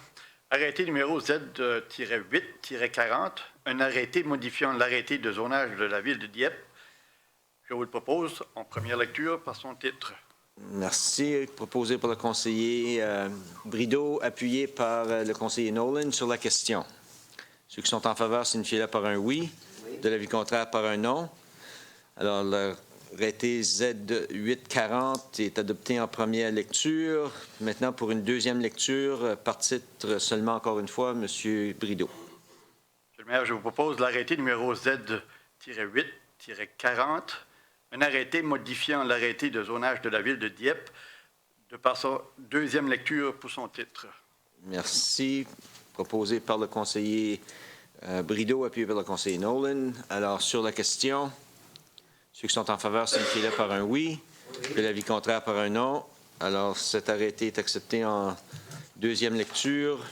G: arrêté numéro Z-8-40, un arrêté modifiant l'arrêté de zonage de la Ville de Dieppe. Je vous le propose en première lecture par son titre.
A: Merci. Proposé par le conseiller Brideau, appuyé par le conseiller Nolan sur la question. Ceux qui sont en faveur, signifiez-le par un oui. De l'avis contraire par un non. Alors, l'arrêté Z840 est adopté en première lecture. Maintenant, pour une deuxième lecture, par titre seulement, encore une fois, M. Brideau.
G: Monsieur le maire, je vous propose l'arrêté numéro Z-8-40, un arrêté modifiant l'arrêté de zonage de la Ville de Dieppe, de par sa deuxième lecture pour son titre.
A: Merci. Proposé par le conseiller Brideau, appuyé par le conseiller Nolan. Alors, sur la question, ceux qui sont en faveur, signifiez-le par un oui. De l'avis contraire par un non. Alors, cet arrêté est accepté en deuxième lecture,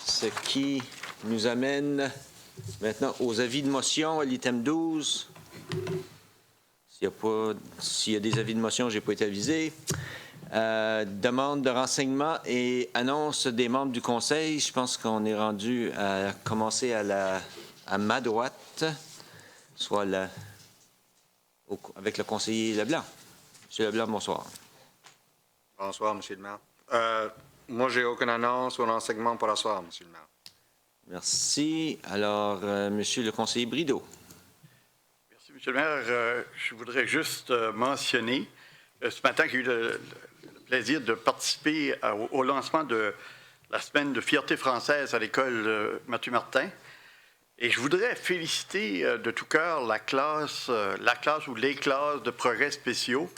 A: ce qui nous amène maintenant aux avis de motion à l'item 12. S'il y a des avis de motion, je n'ai pas été avisé. Demande de renseignements et annonce des membres du conseil. Je pense qu'on est rendu à commencer à ma droite, soit avec le conseiller Leblanc. Monsieur Leblanc, bonsoir.
F: Bonsoir, Monsieur le maire. Moi, j'ai aucune annonce ou renseignement pour asseoir, Monsieur le maire.
A: Merci. Alors, Monsieur le conseiller Brideau.
G: Merci, Monsieur le maire. Je voudrais juste mentionner ce matin que j'ai eu le plaisir de participer au lancement de la semaine de fierté française à l'école Mathieu Martin. Et je voudrais féliciter de tout cœur la classe ou les classes de progrès spéciaux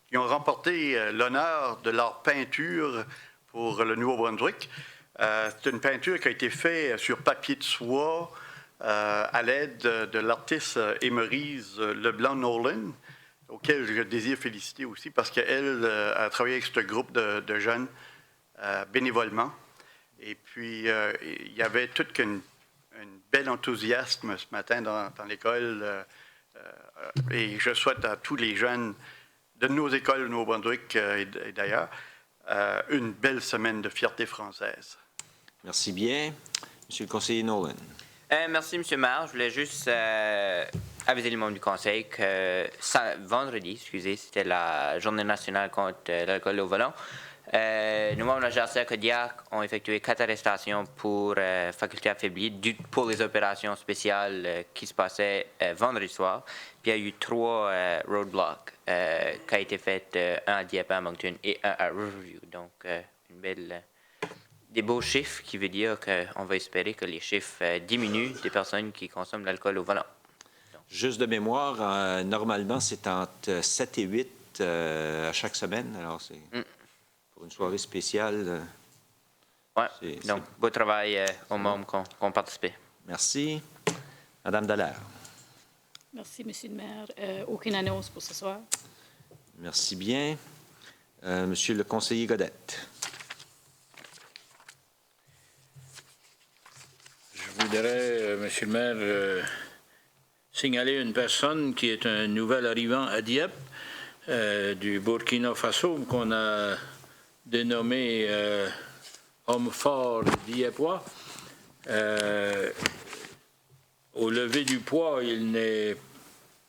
G: qui ont remporté l'honneur de leur peinture pour le Nouveau-Brunswick. C'est une peinture qui a été faite sur papier de soie à l'aide de l'artiste Émerise Leblanc-Nolan, auquel je désire féliciter aussi parce qu'elle a travaillé avec ce groupe de jeunes bénévolement. Et puis, il y avait tout un bel enthousiasme ce matin dans l'école. Et je souhaite à tous les jeunes de nos écoles au Nouveau-Brunswick et d'ailleurs une belle semaine de fierté française.
A: Merci bien. Monsieur le conseiller Nolan.
L: Merci, M. le maire. Je voulais juste aviser les membres du conseil que vendredi, c'était la journée nationale contre l'alcool au volant. Nous, membres de la GRC à Kodiak, ont effectué 4 arrestations pour faculté affaiblie pour les opérations spéciales qui se passaient vendredi soir. Puis il y a eu 3 roadblocks qui ont été faits, un à Dieppe, un à Moncton et un à Riverview. Donc, des beaux chiffres qui veut dire qu'on va espérer que les chiffres diminuent des personnes qui consomment de l'alcool au volant. Donc.
A: Juste de mémoire, normalement, c'est entre 7 et 8 à chaque semaine. Alors, c'est pour une soirée spéciale.
L: Oui, donc beau travail aux membres qui ont participé.
A: Merci. Madame Dallaire.
H: Merci, M. le maire. Aucune annonce pour ce soir.
A: Merci bien. Monsieur le conseiller Godette.
I: Je voudrais, Monsieur le maire, signaler une personne qui est un nouvel arrivant à Dieppe, du Burkina Faso, qu'on a dénommé homme fort dieppois. Au lever du poids, il n'est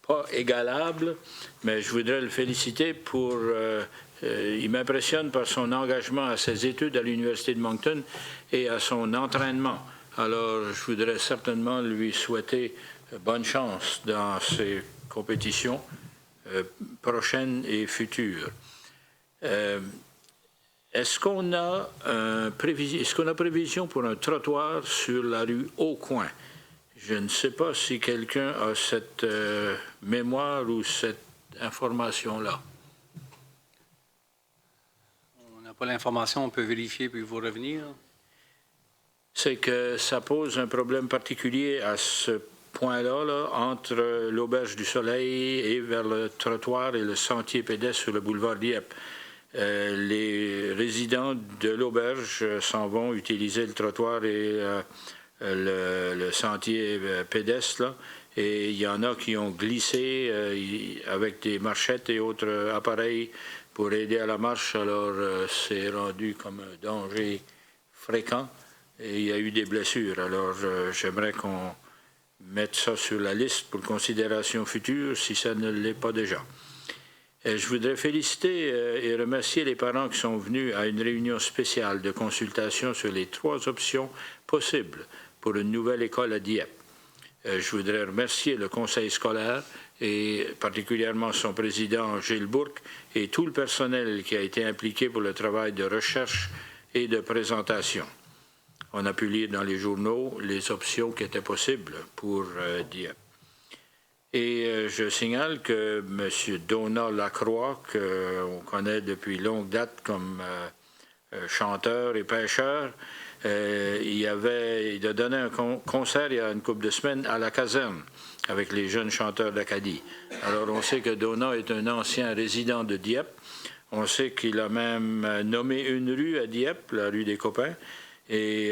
I: pas égalable, mais je voudrais le féliciter pour... il m'impressionne par son engagement à ses études à l'Université de Moncton et à son entraînement. Alors, je voudrais certainement lui souhaiter bonne chance dans ses compétitions prochaines et futures. Est-ce qu'on a prévision pour un trottoir sur la rue Aucoin? Je ne sais pas si quelqu'un a cette mémoire ou cette information-là.
D: On n'a pas l'information, on peut vérifier puis vous revenir.
I: C'est que ça pose un problème particulier à ce point-là, là, entre l'Auberge du Soleil et vers le trottoir et le sentier pédestre sur le boulevard Dieppe. Les résidents de l'Auberge s'en vont utiliser le trottoir et le sentier pédestre, là, et il y en a qui ont glissé avec des marchettes et autres appareils pour aider à la marche. Alors, c'est rendu comme un danger fréquent. Et il y a eu des blessures. Alors, j'aimerais qu'on mette ça sur la liste pour considération future, si ça ne l'est pas déjà. Je voudrais féliciter et remercier les parents qui sont venus à une réunion spéciale de consultation sur les 3 options possibles pour une nouvelle école à Dieppe. Je voudrais remercier le conseil scolaire et particulièrement son président Gilles Bourque et tout le personnel qui a été impliqué pour le travail de recherche et de présentation. On a pu lire dans les journaux les options qui étaient possibles pour Dieppe. Et je signale que M. Donat Lacroix, qu'on connaît depuis longue date comme chanteur et pêcheur, il a donné un concert il y a une couple de semaines à la caserne avec les jeunes chanteurs d'Acadie. Alors on sait que Donat est un ancien résident de Dieppe. On sait qu'il a même nommé une rue à Dieppe, la rue des Copains. Et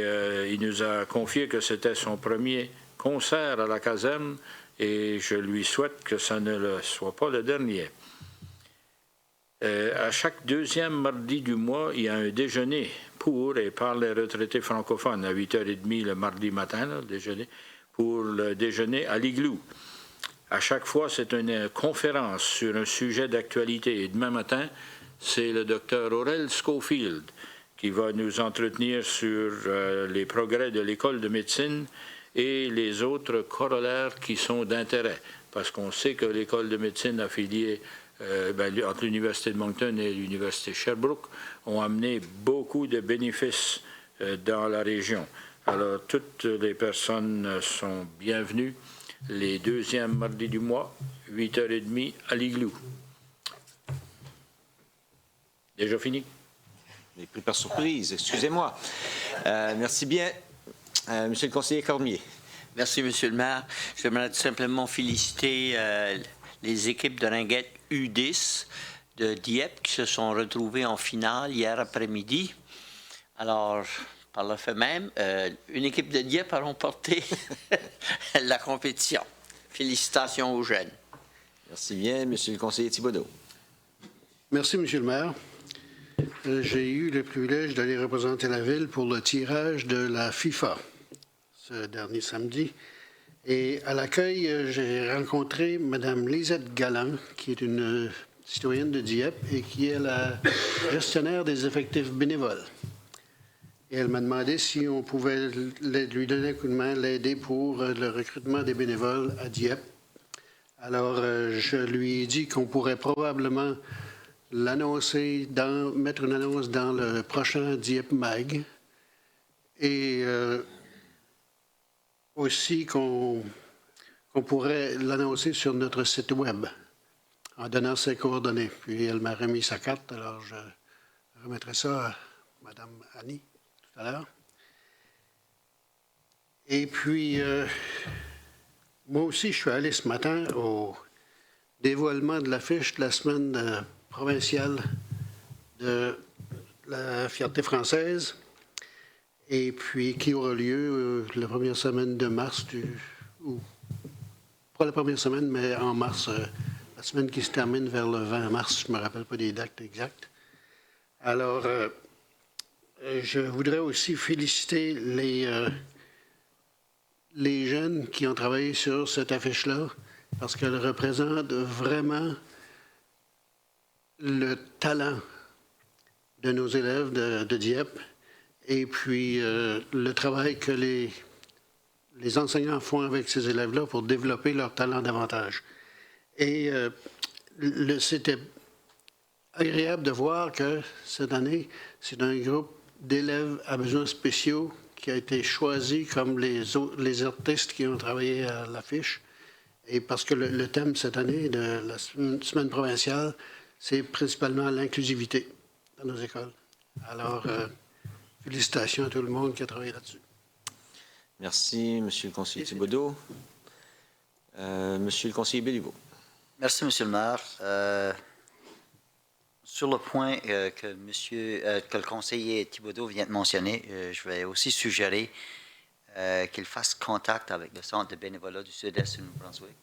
I: il nous a confié que c'était son premier concert à la caserne et je lui souhaite que ça ne le soit pas le dernier. À chaque deuxième mardi du mois, il y a un déjeuner pour et par les retraités francophones à 8h30 le mardi matin, là, le déjeuner, pour le déjeuner à l'Igloo. À chaque fois, c'est une conférence sur un sujet d'actualité. Et demain matin, c'est le docteur Aurel Schofield qui va nous entretenir sur les progrès de l'école de médecine et les autres corollaires qui sont d'intérêt. Parce qu'on sait que l'école de médecine affiliée entre l'Université de Moncton et l'Université Sherbrooke ont amené beaucoup de bénéfices dans la région. Alors, toutes les personnes sont bienvenues les deuxièmes mardis du mois, 8h30 à l'Igloo. Déjà fini?
A: J'ai pris par surprise, excusez-moi. Merci bien. Monsieur le conseiller Cormier.
M: Merci, Monsieur le maire. J'aimerais tout simplement féliciter les équipes de ringuette U10 de Dieppe qui se sont retrouvées en finale hier après-midi. Alors, par le fait même, une équipe de Dieppe a remporté la compétition. Félicitations aux jeunes.
A: Merci bien, Monsieur le conseiller Thibodeau.
J: Merci, Monsieur le maire. J'ai eu le privilège d'aller représenter la ville pour le tirage de la FIFA ce dernier samedi. Et à l'accueil, j'ai rencontré Mme Lisette Galland, qui est une citoyenne de Dieppe et qui est la gestionnaire des effectifs bénévoles. Et elle m'a demandé si on pouvait lui donner un coup de main, l'aider pour le recrutement des bénévoles à Dieppe. Alors, je lui ai dit qu'on pourrait probablement l'annoncer, mettre une annonce dans le prochain Dieppe Mag. Et aussi qu'on pourrait l'annoncer sur notre site Web en donnant ses coordonnées. Puis elle m'a remis sa carte, alors je remettrai ça à Mme Annie tout à l'heure. Et puis, moi aussi, je suis allé ce matin au dévoilement de l'affiche de la semaine provinciale de la fierté française, et puis qui aura lieu la première semaine de mars, ou pas la première semaine, mais en mars, la semaine qui se termine vers le 20 mars, je ne me rappelle pas des dates exactes. Alors, je voudrais aussi féliciter les jeunes qui ont travaillé sur cette affiche-là, parce qu'elle représente vraiment le talent de nos élèves de Dieppe et puis le travail que les enseignants font avec ces élèves-là pour développer leur talent davantage. Et c'était agréable de voir que cette année, c'est un groupe d'élèves à besoins spéciaux qui a été choisi comme les artistes qui ont travaillé à l'affiche. Et parce que le thème cette année de la semaine provinciale, c'est principalement l'inclusivité dans nos écoles. Alors, félicitations à tout le monde qui a travaillé là-dessus.
A: Merci, Monsieur le conseiller Thibodeau. Monsieur le conseiller Béliveau.
E: Merci, Monsieur le maire. Sur le point que le conseiller Thibodeau vient de mentionner, je vais aussi suggérer qu'il fasse contact avec le Centre de bénévolat du Sud-Est du Nouveau-Brunswick.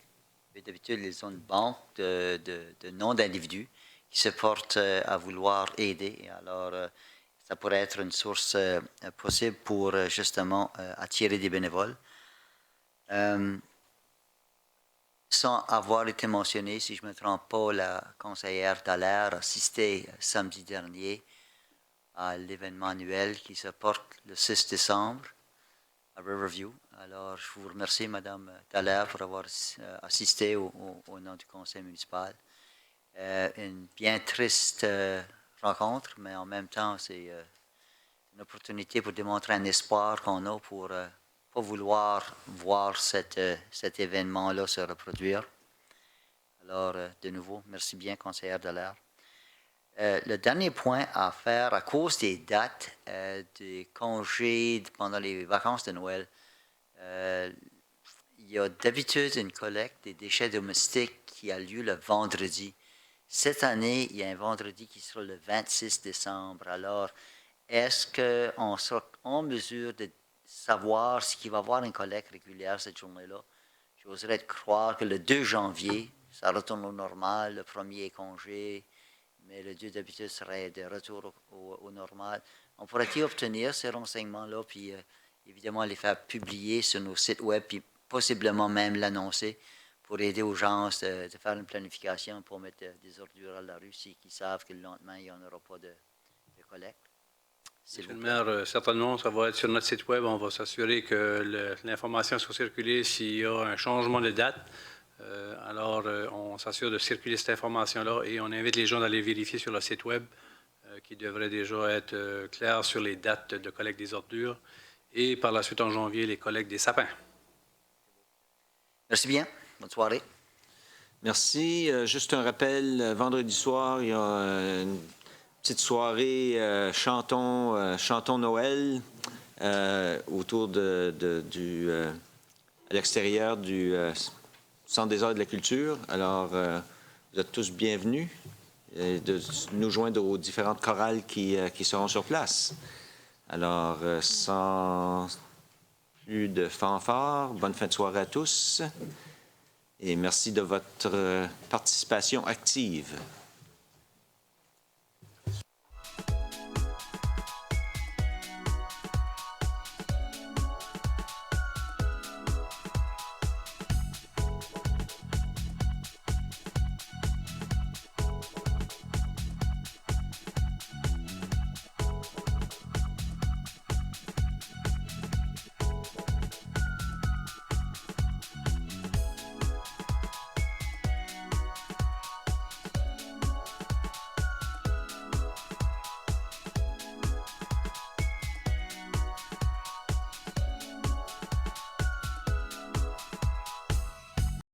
E: D'habitude, ils ont une banque de noms d'individus qui se portent à vouloir aider. Alors, ça pourrait être une source possible pour justement attirer des bénévoles. Sans avoir été mentionné, si je ne me trompe pas, la conseillère Dallaire a assisté samedi dernier à l'événement annuel qui se porte le 6 décembre à Riverview. Alors, je vous remercie, Mme Dallaire, pour avoir assisté au nom du conseil municipal. Une bien triste rencontre, mais en même temps, c'est une opportunité pour démontrer un espoir qu'on a pour pas vouloir voir cet événement-là se reproduire. Alors, de nouveau, merci bien, conseillère Dallaire. Le dernier point à faire, à cause des dates des congés pendant les vacances de Noël, il y a d'habitude une collecte des déchets domestiques qui a lieu le vendredi. Cette année, il y a un vendredi qui sera le 26 décembre. Alors, est-ce qu'on sera en mesure de savoir s'il va y avoir une collecte régulière cette journée-là? J'oserais croire que le 2 janvier, ça retourne au normal, le premier est congé, mais le lieu d'habitude serait de retour au normal. On pourrait-il obtenir ces renseignements-là, puis évidemment les faire publier sur nos sites web, puis possiblement même l'annoncer pour aider aux gens de faire une planification pour mettre des ordures à la rue, s'ils savent que le lendemain, il n'y en aura pas de collecte.
D: Monsieur le maire, certainement, ça va être sur notre site web. On va s'assurer que l'information soit circulée s'il y a un changement de date. Alors, on s'assure de circuler cette information-là et on invite les gens d'aller vérifier sur le site web qui devrait déjà être clair sur les dates de collecte des ordures et par la suite, en janvier, les collectes des sapins.
E: Merci bien. Bonne soirée.
A: Merci. Juste un rappel, vendredi soir, il y a une petite soirée chantons Noël autour à l'extérieur du Centre des arts et de la culture. Alors, vous êtes tous bienvenus de nous joindre aux différentes chorales qui seront sur place. Alors, sans plus de fanfare, bonne fin de soirée à tous et merci de votre participation active.